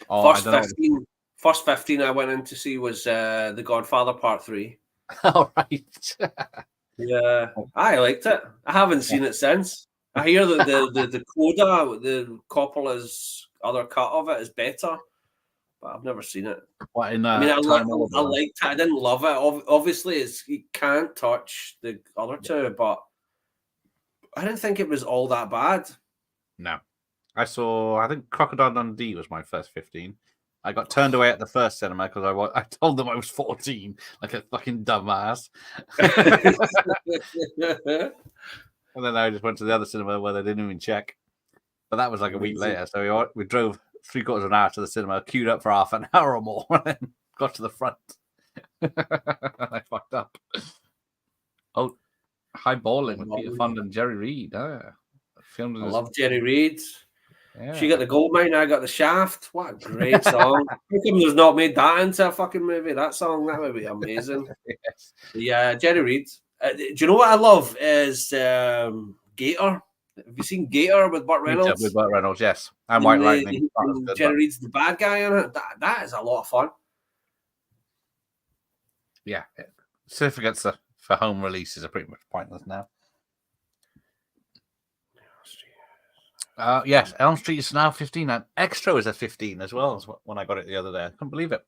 First 15 I went in to see was The Godfather Part 3. All right. Yeah, I liked it. I haven't seen it since. I hear that the coda, the Coppola's other cut of it is better, but I've never seen it. What in I liked it. I didn't love it. Obviously, you can't touch the other two, but I didn't think it was all that bad. No. I think Crocodile Dundee was my first 15. I got turned away at the first cinema because I told them I was 14, like a fucking dumbass. And then I just went to the other cinema where they didn't even check. But that was like a week later. So we drove 3/4 of an hour to the cinema, queued up for half an hour or more, and then got to the front. I fucked up. Oh, Highballing with Peter Fonda and Jerry Reed. I love Jerry Reed. Yeah. She got the gold mine, I got the shaft. What a great song. How come there's not made that into a fucking movie? That song, that would be amazing. Yes. Yeah, Jerry Reed. Do you know what I love is Gator. Have you seen Gator with Burt Reynolds? With Burt Reynolds, yes. And White Lightning. Jerry Reed's the bad guy in it. That is a lot of fun. Yeah. Certificates for home releases are pretty much pointless now. Yes, Elm Street is now 15, and Extra is at 15 as well. As when I got it the other day, I couldn't believe it.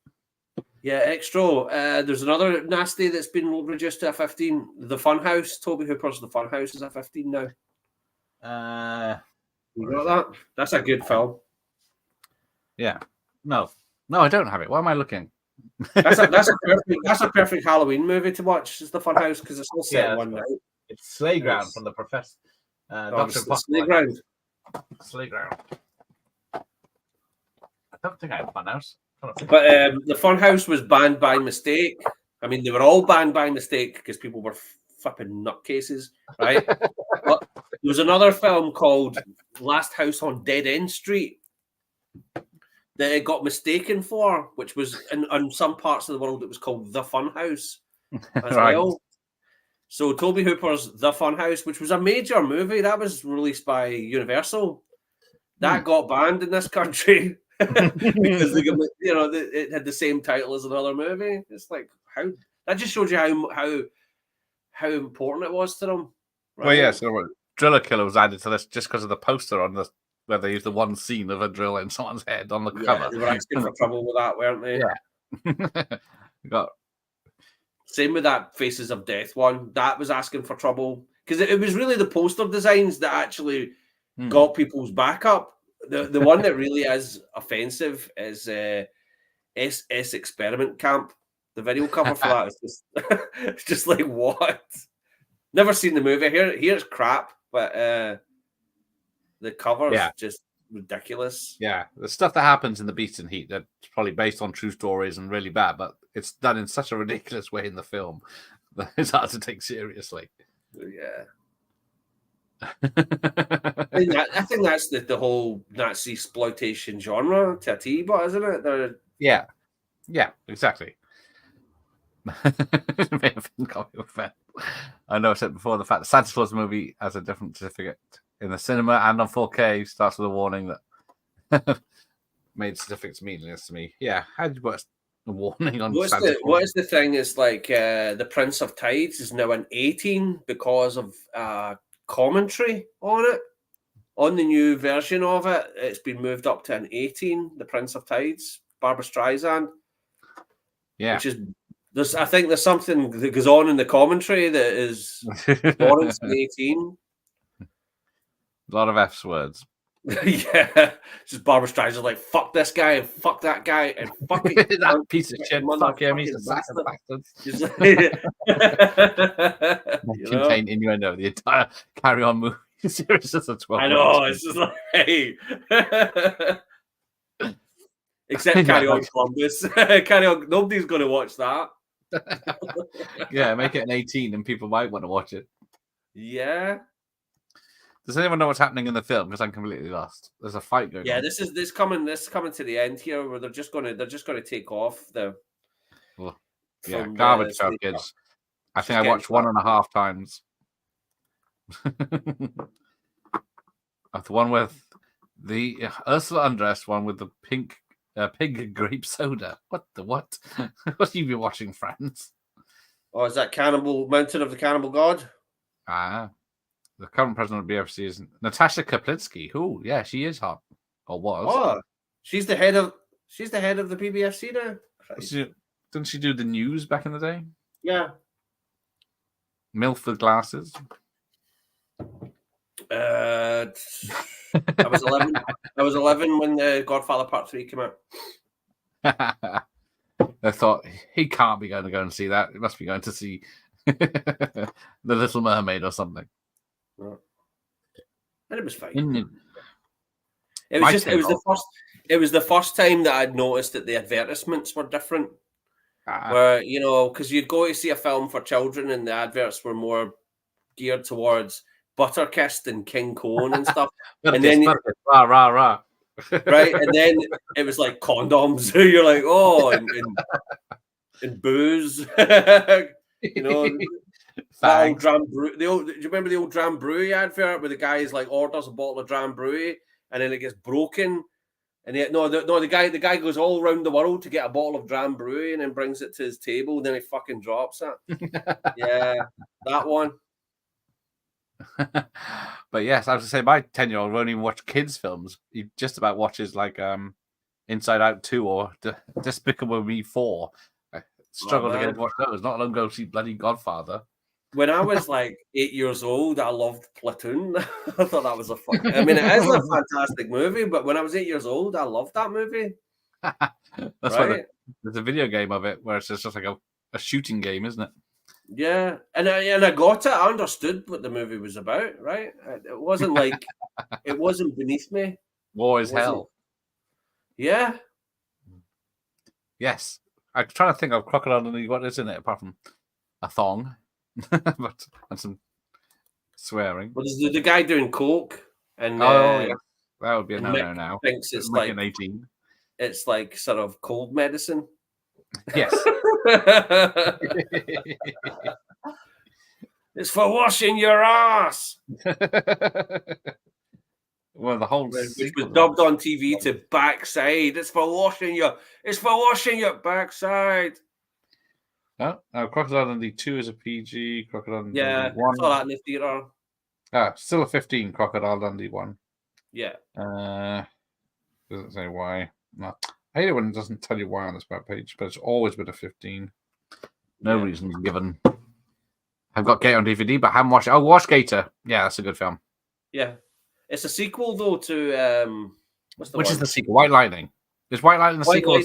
Yeah, Extra. There's another nasty that's been reduced to a 15. The Funhouse. Toby Hooper's The Funhouse is a 15 now. You got that? That's a good film. Yeah. No, I don't have it. Why am I looking? That's a perfect Halloween movie to watch. It's the Funhouse because it's all set in one night. It's Slayground from the Professor. Doctor Playground. Slayground. I don't think I have Funhouse. But the Funhouse was banned by mistake. I mean, they were all banned by mistake because people were flipping nutcases, right? But there was another film called Last House on Dead End Street that it got mistaken for, which was in some parts of the world it was called The Funhouse as Right. well. So Toby Hooper's The Funhouse, which was a major movie that was released by Universal, that got banned in this country because it had the same title as another movie. It's like how that just shows you how important it was to them. Right? Well, yeah. So Driller Killer was added to this just because of the poster on this, where they used the one scene of a drill in someone's head on the cover. They were asking for trouble with that, weren't they? Yeah. Got Same with that Faces of Death one. That was asking for trouble because it was really the poster designs that actually got people's back up. The one that really is offensive is SS Experiment Camp. The video cover for that is just it's just like what? Never seen the movie. Here's crap, but the cover is just ridiculous. Yeah, the stuff that happens in the Beats and Heat that's probably based on true stories and really bad, but it's done in such a ridiculous way in the film that it's hard to take seriously. Yeah. I think that's the whole Nazi exploitation genre to a T, but isn't it? Yeah, exactly. I know I said before the fact that Santa Claus movie has a different certificate in the cinema and on 4K starts with a warning that made certificates meaningless to me. Yeah, how did you put a warning on Santa Claus? What is the thing? Is like the Prince of Tides is now an 18 because of commentary on it. On the new version of it, it's been moved up to an 18. The Prince of Tides, Barbara Streisand. Yeah, which is I think there's something that goes on in the commentary that is warrants an 18. A lot of F's words. Yeah, just Barbara Streisand like fuck this guy and fuck that guy and fuck that piece of shit. Fuck him, he's a sack of bastards. Contain innuendo the entire Carry On movie series. Just a 12. I know it's just like hey. Except Carry On Columbus. Carry On. Nobody's going to watch that. Yeah, make it an 18 and people might want to watch it. Yeah. Does anyone know what's happening in the film? Because I'm completely lost. There's a fight going on. Yeah, this coming to the end here where they're just gonna take off the garbage show kids. I think I watched 1.5 times. The one with the Ursula undressed, one with the pink pig grape soda. What? What have you been watching, friends? Oh, is that Mountain of the Cannibal God? The current president of BFC is Natasha Kaplinsky. Who? Yeah, she is hot. Or was. Oh, she's the head of the PBFC now. Didn't she do the news back in the day? Yeah. MILF with glasses. I was 11. I was 11 when the Godfather Part 3 came out. I thought he can't be going to go and see that. He must be going to see The Little Mermaid or something. And it was fine. It was the first time that I'd noticed that the advertisements were different. Where, because you'd go to see a film for children and the adverts were more geared towards Butterkissed and King Cone and stuff. And then rah rah rah. Right, and then it was like condoms. You're like, oh, and booze. That old Dram Brew. Do you remember the old Dram Brewery advert where the guy's like orders a bottle of Dram Brewery and then it gets broken, and the guy goes all around the world to get a bottle of Dram Brewery and then brings it to his table, and then he fucking drops it. Yeah, that one. But yes, I was to say my 10-year-old won't even watch kids' films. He just about watches like Inside Out 2 or Despicable Me 4. I struggle to get him to watch those. Not long ago, see bloody Godfather. when I was like 8 years old, I loved Platoon. I thought that was a fun. I mean, it is a fantastic movie, but when I was 8 years old, I loved that movie. That's why Right? there's a video game of it where it's just like a shooting game, isn't it? Yeah, and I got it. I understood what the movie was about. Right? It wasn't like it wasn't beneath me. War It is wasn't. hell. Yeah. Yes. I'm trying to think of Crocodile Dundee. What is in it apart from a thong, but and some swearing. Well, there's the guy doing coke, and Oh yeah, that would be a and no-no Mick now. thinks it's Make it like an 18. it's like sort of cold medicine. Yes. It's for washing your ass. Well, the whole Which was sequel, dubbed on TV to backside. It's for washing your backside. Oh, Crocodile Dundee 2 is a PG. Crocodile Dundee Yeah, I 1. saw that in the theater. Still a 15. Crocodile Dundee 1. Yeah. Doesn't say why. No. I hate it when it doesn't tell you why on this web page, but it's always been a 15. No Yeah. reason given. I've got Gator on DVD, but I haven't watched it. Oh, watch Gator. Yeah, that's a good film. Yeah. It's a sequel though to what's the Which one? is the sequel? White Lightning. Is White Lightning the sequel?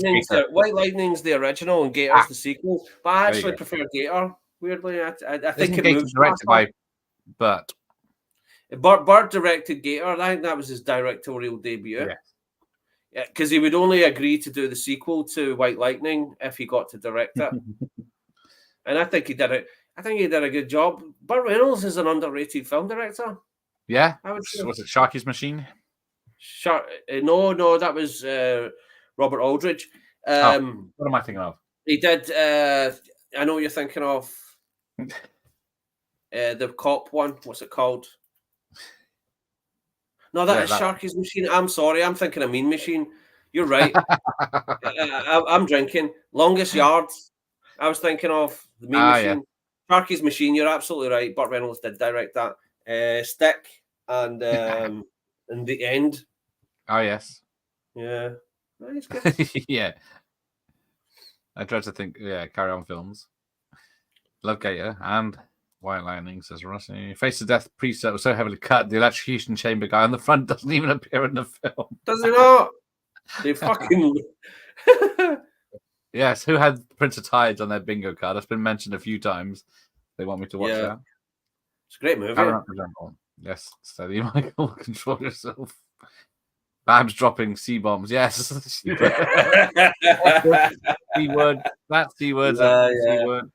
White Lightning's the original and Gator's the sequel. But I There you actually go. prefer Gator. Weirdly, I think Isn't it Gator moves directed faster. by Burt? Burt directed Gator. I think that was his directorial debut. Yeah. Because he would only agree to do the sequel to White Lightning if he got to direct it. And I think he did it. I think he did a good job. Burt Reynolds is an underrated film director. Yeah. I would say. Was it Sharky's Machine? No, that was Robert Aldridge. What am I thinking of? He did. I know what you're thinking of. The cop one. What's it called? No, that is Sharky's Machine. I'm sorry. I'm thinking of Mean Machine. You're right. I'm drinking. Longest Yards. I was thinking of the Mean Machine. Yeah. Sharky's Machine. You're absolutely right. Burt Reynolds did direct that. Stick and The End. Oh, yes. Yeah. That's good. Yeah. I tried to think, Carry On Films. Love Gator and White Lightning, says Rossi. Face to Death preset was so heavily cut, the electrocution chamber guy on the front doesn't even appear in the film. Does he not? They fucking... Yes, who had Prince of Tides on their bingo card? That's been mentioned a few times. They want me to watch that. It's a great movie. For example. Yes, steady, Michael. Control yourself. Babs dropping C-bombs. Yes. C-word. That C-word's a C-word.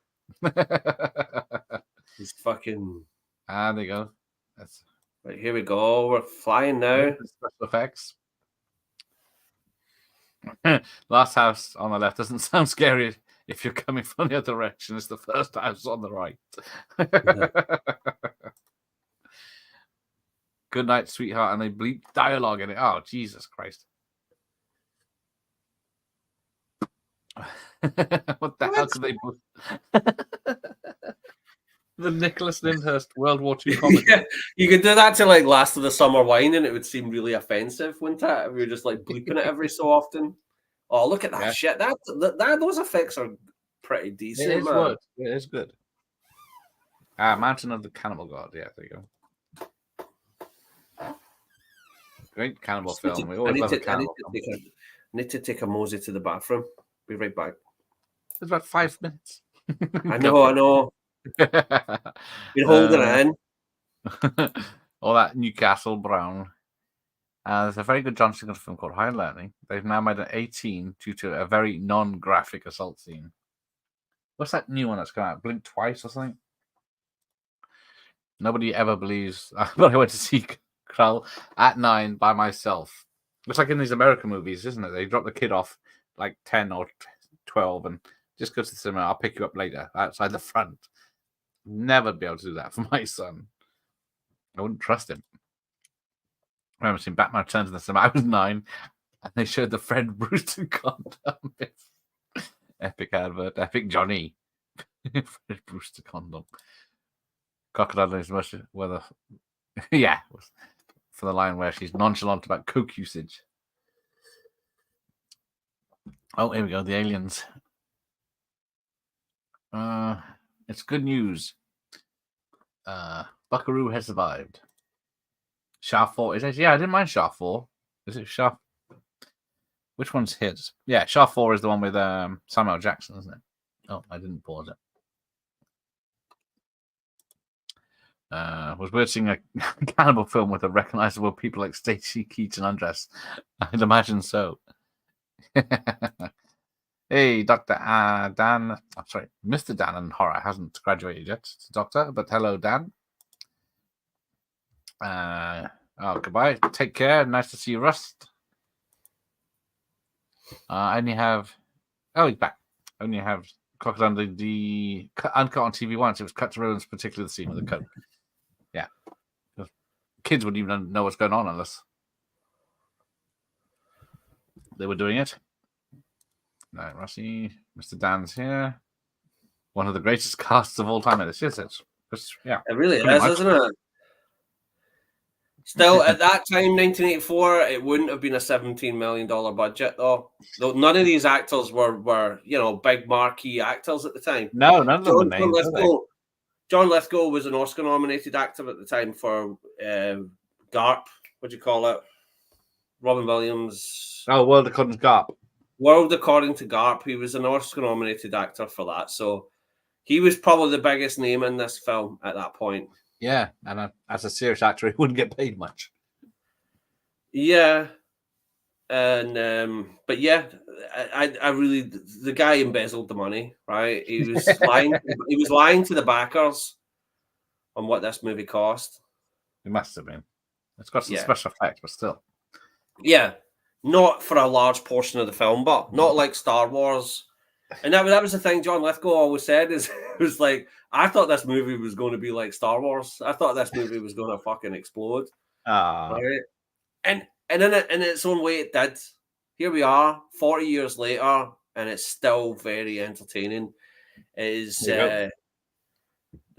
He's fucking... And there you go. That's... Right, here we go. We're flying now. Special effects. Last house on the left doesn't sound scary if you're coming from the other direction. It's the first house on the right. Good night, sweetheart, and they bleep dialogue in it. Oh, Jesus Christ. What the hell could they The Nicholas Lyndhurst World War II comedy. Yeah, you could do that to like Last of the Summer Wine and it would seem really offensive, wouldn't it? If we were just like bleeping it every so often. Oh, look at that shit. That those effects are pretty decent. It is good. It is good. Mountain of the Cannibal God. Yeah, there you go. Great cannibal film. We always love a cannibal film. I need to take a mosey to the bathroom. Be right back. It's about 5 minutes. I know. Been holding it in. All that Newcastle Brown. There's a very good John Singleton film called High Learning. They've now made an 18 due to a very non-graphic assault scene. What's that new one that's come out? Blink Twice or something? Nobody ever believes. But I went to see Krull at 9 by myself. It's like in these American movies, isn't it? They drop the kid off like 10 or 12 and just go to the cinema. I'll pick you up later outside the front. Never be able to do that for my son. I wouldn't trust him. I remember seeing Batman Returns in the cinema. I was 9 and they showed the Fred Brewster condom. Epic advert. Epic Johnny. Fred Brewster condom. Crocodile is much whether yeah, for the line where she's nonchalant about coke usage. Oh, here we go. The aliens. It's good news. Buckaroo has survived. Shaft 4 is actually, yeah, I didn't mind Shaft 4. Is it Shaft? Which one's his? Yeah, Shaft 4 is the one with Samuel Jackson, isn't it? Oh, I didn't pause it. Was weird seeing a cannibal film with a recognizable people like Stacy Keaton undressed. I'd imagine so. Hey, Dr. Dan. I'm sorry, Mr. Dan in horror hasn't graduated yet. It's a doctor, but hello, Dan. Goodbye. Take care. Nice to see you, Rust. I only have. Oh, he's back. I only have Crocodile the uncut on TV once. It was cut to ruins, particularly the scene with the coat. Yeah. Kids wouldn't even know what's going on unless they were doing it. Right, Rossi, Mr. Dan's here. One of the greatest casts of all time. It is. Yeah. It really is, isn't it? Still, at that time, 1984, it wouldn't have been a $17 million budget, though. None of these actors were big marquee actors at the time. No, none of them were named. John Lithgow was an Oscar-nominated actor at the time for Garp. What do you call it? Robin Williams. Oh, World According to Garp. World According to Garp. He was an Oscar-nominated actor for that. So he was probably the biggest name in this film at that point. Yeah, and as a serious actor, he wouldn't get paid much. Yeah. And but yeah, I really, the guy embezzled the money, right? He was lying. He was lying to the backers on what this movie cost. It must have been. It's got some special effects, but still. Yeah, not for a large portion of the film, but not like Star Wars. And that was the thing John Lithgow always said is it was like, I thought this movie was going to be like Star Wars. I thought this movie was going to fucking explode. Right? And in its own way, it did. Here we are, 40 years later, and it's still very entertaining. There's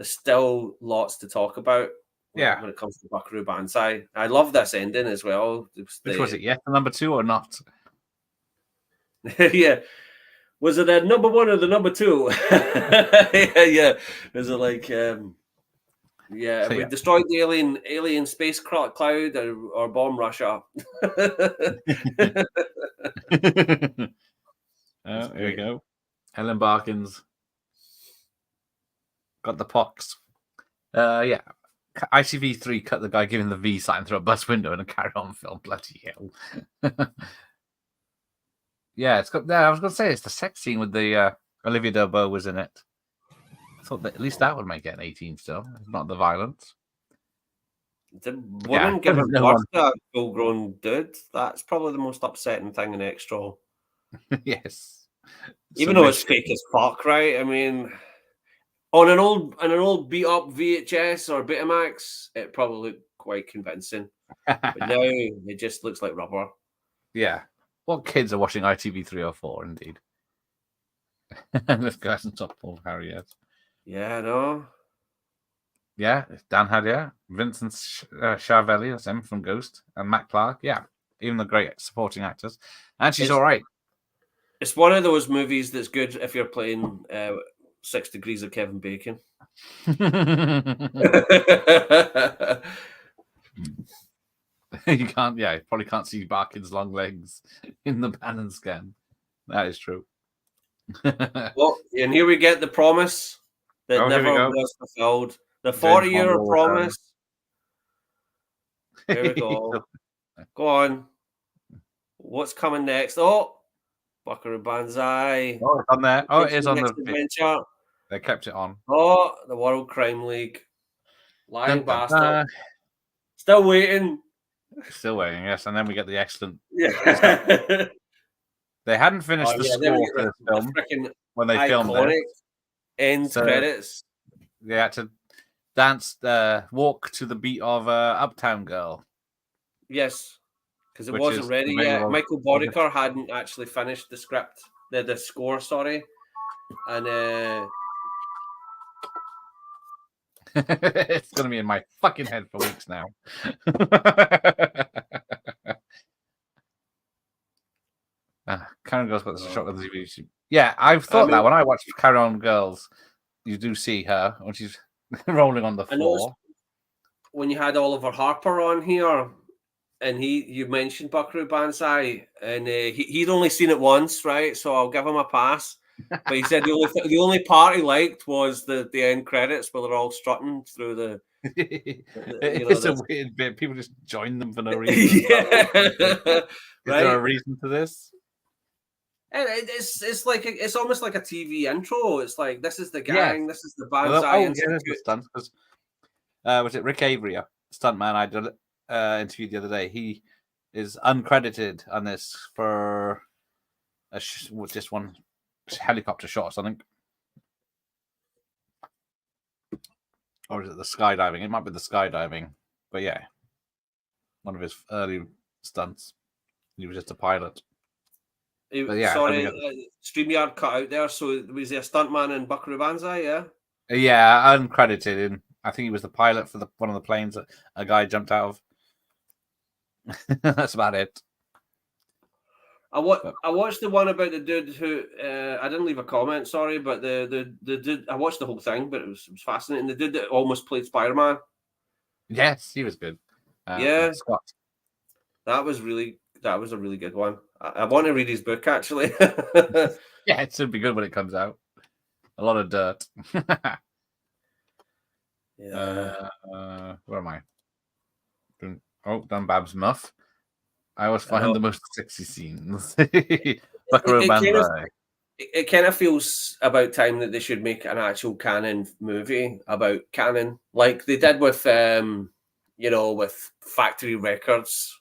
still lots to talk about when it comes to Buckaroo Banzai. I love this ending as well. Which was it? Yeah, the number 2 or not? Yeah. Was it a number 1 or the number 2? yeah. Was it like, we destroyed the alien space cloud or bomb Russia. Here we go. Helen Barkins got the pox. ITV3 cut the guy giving the V sign through a bus window in a carry-on film. Bloody hell. Yeah, it's got. I was going to say it's the sex scene with the Olivia Delbo was in it. I thought that at least that would make it an 18 still, not the violence. The woman giving birth to a full-grown dude. That's probably the most upsetting thing in Extra. Yes, even though it's fake as fuck, right? I mean, on an old beat-up VHS or Betamax, it probably looked quite convincing. But now it just looks like rubber. Yeah. What kids are watching ITV3 or 4, indeed? This guy hasn't stopped Paul Harry yet. Yeah, no. Yeah, Dan had, Vincent Schiavelli, that's him from Ghost, and Matt Clark, even the great supporting actors. And she's all right. It's one of those movies that's good if you're playing 6 Degrees of Kevin Bacon. You can't, you probably can't see Barkin's long legs in the Bannon scan. That is true. Well, and here we get the promise that never was fulfilled. The 40-year promise. Here we go. Go on. What's coming next? Oh, Buckaroo Banzai. Oh, it's on there. Oh, it is on the adventure. They kept it on. Oh, the World Crime League. Lying bastard. Still waiting. Still waiting, yes. And then we get the excellent. Yeah. They hadn't finished the score for the film when they filmed it. End credits. They had to dance, walk to the beat of Uptown Girl. Yes, because it wasn't ready yet. Michael Boddicker hadn't actually finished the script, the score, sorry. And it's going to be in my fucking head for weeks now. Carry On Girls got this shot of the TV. Yeah, I've thought that when I watched Carry On Girls, you do see her when she's rolling on the I noticed floor. when you had Oliver Harper on here, and you mentioned Buckaroo Banzai, and he'd only seen it once, right? So I'll give him a pass. But he said the only part he liked was the end credits where they're all strutting through the It's a weird bit. People just join them for no reason. yeah, Is there a reason to this? And it's like it's almost like a TV intro. It's like this is the Yes. gang, this is the Banzai Institute. The stunt. Was it Rick Avery, a stuntman I did interviewed the other day? He is uncredited on this for just one helicopter shot or something. Or is it the skydiving? It might be the skydiving. But yeah, one of his early stunts. He was just a pilot. But yeah, sorry, StreamYard cut out there. So was he a stuntman in Buckaroo Banzai? Yeah. Yeah, uncredited. And I think he was the pilot for one of the planes that a guy jumped out of. That's about it. I watched the one about the dude who I didn't leave a comment. Sorry, but the dude, I watched the whole thing, but it was fascinating. The dude that almost played Spider-Man. Yes, he was good. Yeah, Scott. That was a really good one. I want to read his book actually. Yeah, it should be good when it comes out. A lot of dirt. Yeah. Where am I? Done Bab's Muff. I always find the most sexy scenes. Buckaroo Banzai. It kind of feels about time that they should make an actual canon movie about canon, like they did with with Factory Records.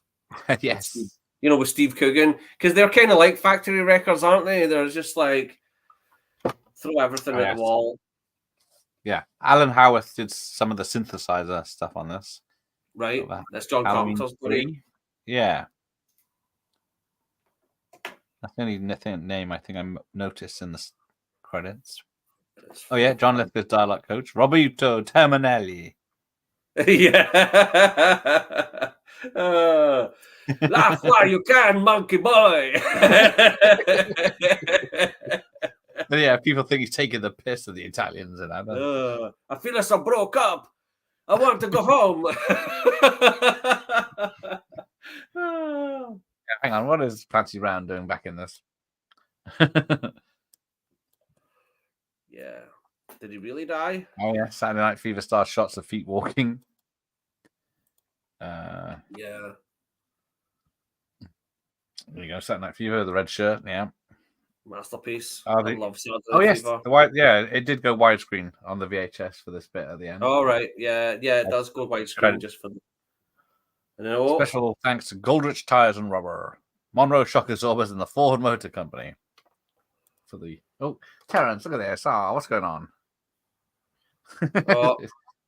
Yes. With Steve Coogan, because they're kind of like Factory Records, aren't they? They're just like throw everything at the wall. Yeah, Alan Howarth did some of the synthesizer stuff on this. Right, that's John Carpenter's buddy. Yeah, that's the only name I think I noticed in the credits. Oh yeah, John Lithgow's dialogue coach, Roberto Terminelli. Yeah. Laugh while you can, monkey boy. But yeah, people think he's taking the piss of the Italians and that. I feel like I broke up. I want to go home. Hang on, what is Clancy Brown doing back in this? Yeah. Did he really die? Oh yeah, Saturday Night Fever star shots of feet walking. Yeah. There you go, Saturday Night Fever, the red shirt, yeah. Masterpiece. I love Saturday Night Night yes, Fever. the white. Yeah, it did go widescreen on the VHS for this bit at the end. Oh right, yeah, it does go widescreen just for. Special thanks to Goldrich Tires and Rubber, Monroe Shock Absorbers, and the Ford Motor Company for the. Oh, Terrence, look at this! What's going on? Oh,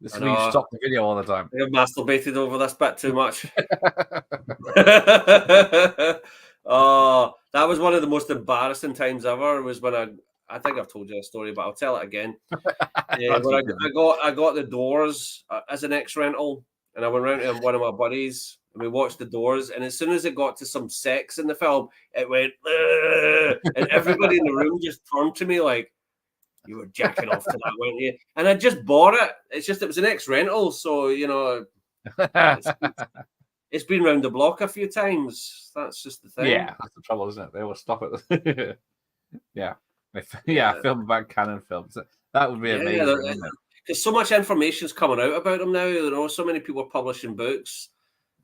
this we stop the video all the time. I've masturbated over this bit too much. Oh, that was one of the most embarrassing times ever. Was when I think I've told you a story, but I'll tell it again. When I got the Doors as an X rental, and I went round to one of my buddies, and we watched the Doors. And as soon as it got to some sex in the film, it went, and everybody in the room just turned to me like, "You were jacking off to that, weren't you?" And I just bought it. It's just it was an X rental, so it's been round the block a few times. That's just the thing. Yeah, that's the trouble, isn't it? They will stop it. Yeah. Film about canon films. That would be amazing. Wouldn't it? There's so much information's coming out about them now. So many people are publishing books.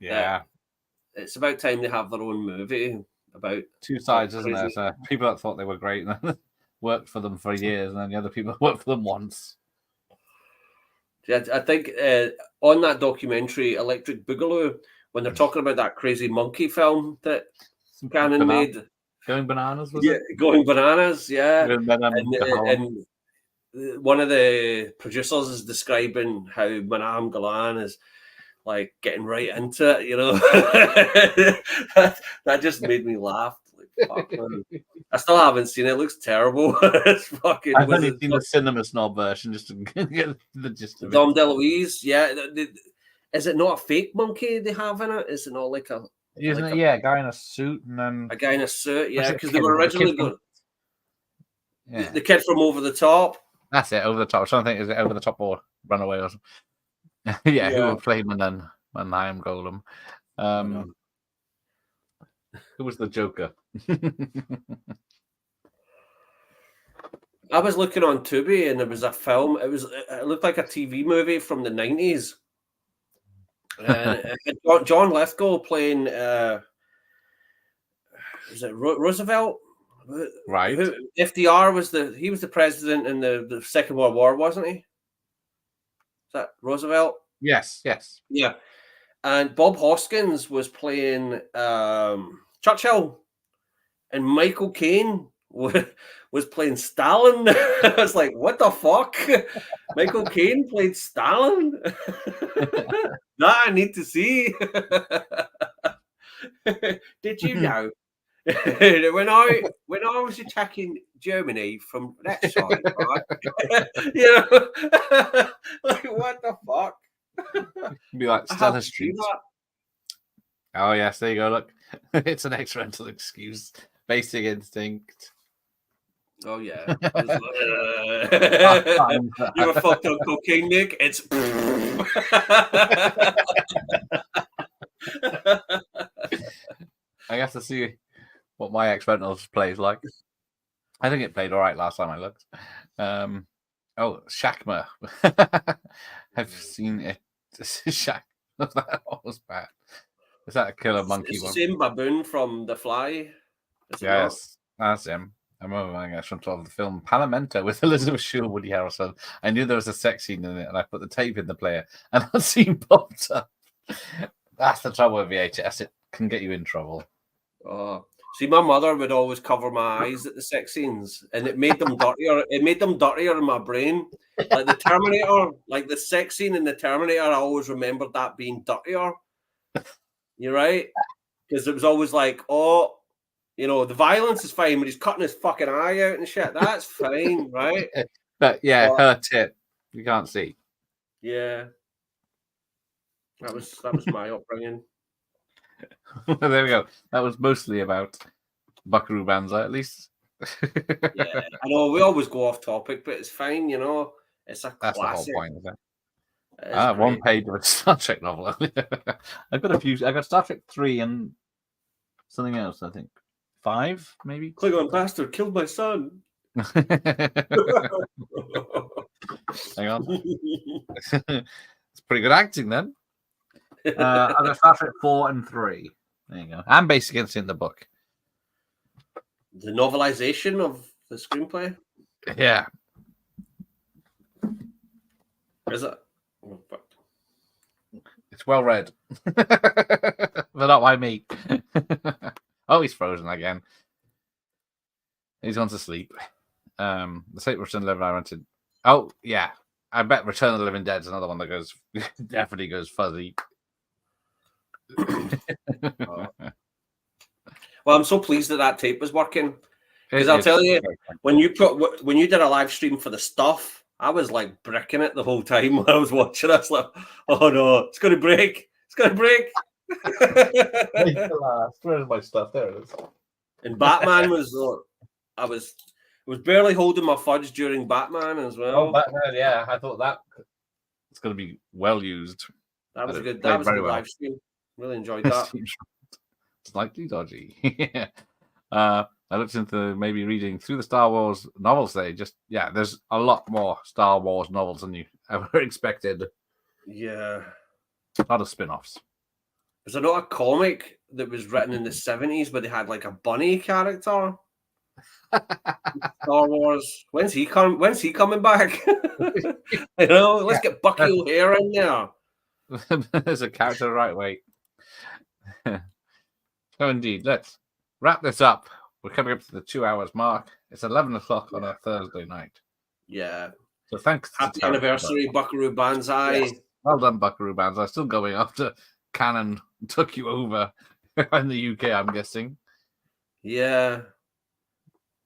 Yeah. It's about time they have their own movie about two sides, isn't there? So people that thought they were great and worked for them for years, and then the other people worked for them once. Yeah, I think on that documentary, Electric Boogaloo, when they're talking about that crazy monkey film that Canon made. Going Bananas, was it? Going Bananas, yeah. And one of the producers is describing how Manam Galan is like getting right into it, that just made me laugh. Like, fuck, man. I still haven't seen it. It looks terrible. It's fucking. I've only seen the Cinema Snob version just to get the gist of it. Dom DeLuise, yeah. Is it not a fake monkey they have in it? Is it not like a? Isn't it? Yeah, a guy in a suit and then a guy in a suit. Yeah, because they were originally going. Yeah. The kid from Over the Top. That's it, Over the Top. I was trying to think, is it Over the Top or run away or something. Yeah, who Yeah. will play Mannheim Golem? Who was the Joker? I was looking on Tubi and there was a film. It looked like a TV movie from the 90s. And it had John Lithgow playing is it Roosevelt? Right. FDR was the president in the Second World War, wasn't he? Is that Roosevelt? Yes. Yeah. And Bob Hoskins was playing Churchill, and Michael Caine was playing Stalin. I was like, what the fuck? Michael Caine played Stalin? That I need to see. Did you know? when I was attacking Germany from that side, right? Like what the fuck? Be like I have Stella to see Street. that. Oh yes, there you go. Look, it's an excellent excuse. Basic Instinct. Oh yeah. You were fucked on cocaine, Nick. It's I have to see what my X-Rentals plays like. I think it played all right last time I looked. Oh, Shakma. I've seen it. Shak. That was bad. Is that a killer monkey it's the one? same baboon from The Fly. Is it not? Yes, that's him. I remember my X-Rental of the film Panamenta with Elizabeth Shue and Woody Harrelson. I knew there was a sex scene in it, and I put the tape in the player, and that scene popped up. That's the trouble with VHS. It can get you in trouble. Oh, see, my mother would always cover my eyes at the sex scenes, and it made them dirtier. It made them dirtier in my brain. Like the Terminator, like the sex scene in the Terminator, I always remembered that being dirtier. You're right, because it was always like, oh, you know, the violence is fine, but he's cutting his fucking eye out and shit. That's fine, right? But yeah, her tit you can't see. Yeah, that was my upbringing. There we go. That was mostly about Buckaroo Banzai, at least. Yeah, I know we always go off topic, but it's fine, you know. It's a That's classic. the whole point of it. It is One great. page of a Star Trek novel. I've got a few. I got Star Trek 3 and something else. I think 5, maybe. Klingon bastard killed my son. Hang on. It's pretty good acting then. I've got Star Trek 4 and 3. There you go. And Basic Instinct in the book. The novelization of the screenplay? Yeah. Is it? Oh, fuck. It's well read. But not by me. Oh, he's frozen again. He's gone to sleep. The State Return of the Living I rented. Oh, yeah. I bet Return of the Living Dead is another one that goes definitely goes fuzzy. Well, I'm so pleased that tape was working. Because I'll tell you, when you did a live stream for the stuff, I was like bricking it the whole time when I was watching. I was like, oh no, it's going to break. It's going to break. Where's my stuff? There it is. And Batman was, I was barely holding my fudge during Batman as well. Oh, Batman, yeah. I thought that it's going to be well used. That was a good live stream. Really enjoyed that. Slightly dodgy. I looked into maybe reading through the Star Wars novels. There's a lot more Star Wars novels than you ever expected. Yeah. A lot of spin-offs. Was there not a comic that was written in the 70s where they had like a bunny character? Star Wars. When's he coming back? You know, let's get Bucky O'Hare in there. There's a character right way. So indeed, let's wrap this up. We're coming up to the 2 hours mark. It's 11 o'clock on a Thursday night. Yeah. So thanks. Happy anniversary, Buckaroo Banzai. Yes. Well done, Buckaroo Banzai. Still going after Canon took you over in the UK, I'm guessing. Yeah.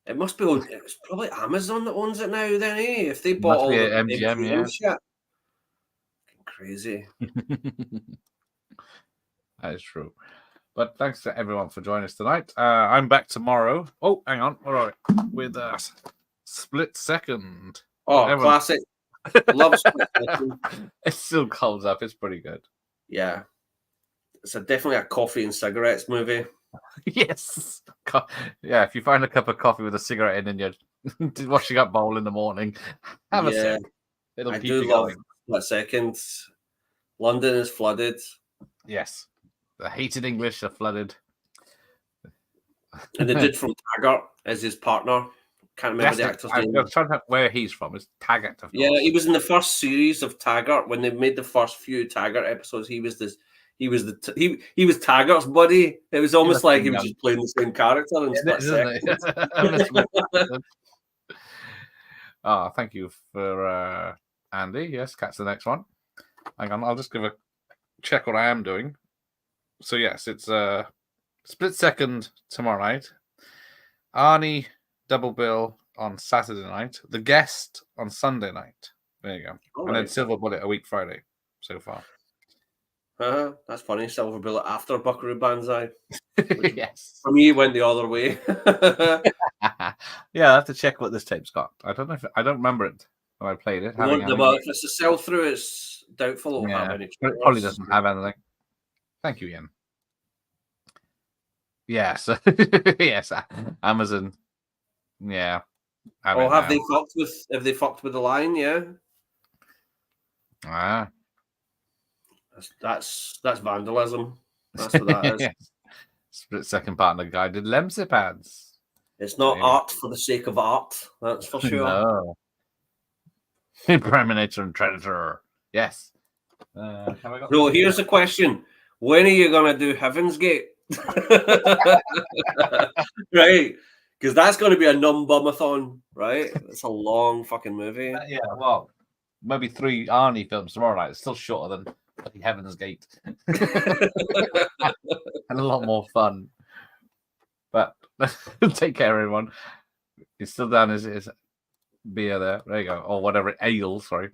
It must be. It's probably Amazon that owns it now, then, eh? If they bought all the MGM shit. Crazy. That is true. But thanks to everyone for joining us tonight. I'm back tomorrow. Oh, hang on. Where are we? With Split Second. Oh, classic. Love Split Second. It still holds up. It's pretty good. Yeah. It's definitely a coffee and cigarettes movie. Yes. Yeah, if you find a cup of coffee with a cigarette in and you're washing up bowl in the morning, have a Yeah. sip. It'll I keep do you love going. Split Second. London is flooded. Yes. The hated English are flooded. And the dude from Taggart as his partner. Can't remember the actor's I name. was trying to think where he's from. It's Taggart, of course. Yeah, he was in the first series of Taggart when they made the first few Taggart episodes. He was Taggart's buddy. It was almost like he was just playing the same character in Split Second. Oh, thank you for Andy. Yes, catch the next one. Hang on, I'll just give a check what I am doing. So yes, it's Split Second tomorrow night. Arnie double bill on Saturday night. The Guest on Sunday night. There you go. All and then right. Silver Bullet a week Friday so far. That's funny. Silver Bullet after Buckaroo Banzai. Yes. For me, it went the other way. Yeah, I have to check what this tape's got. I don't know if I don't remember it when I played it. Well, if it's a sell through, it's doubtful it'll have any. It probably doesn't have anything. Thank you, Ian. Yes, yes, Amazon. Yeah. Oh, have they fucked with the line? Yeah. Ah. That's vandalism. That's what that is. Yes. Split Second partner guided Lemsip ads. It's not art for the sake of art. That's for sure. No. Preminator and Predator. Yes. So here's the question: when are you gonna do Heaven's Gate? Right, because that's going to be a numb-bumathon, right? It's a long fucking movie. Yeah, well, maybe 3 Arnie films tomorrow night. It's still shorter than bloody Heaven's Gate. And a lot more fun. But take care, everyone. He's still down his beer there. There you go. Or whatever. Ale, sorry.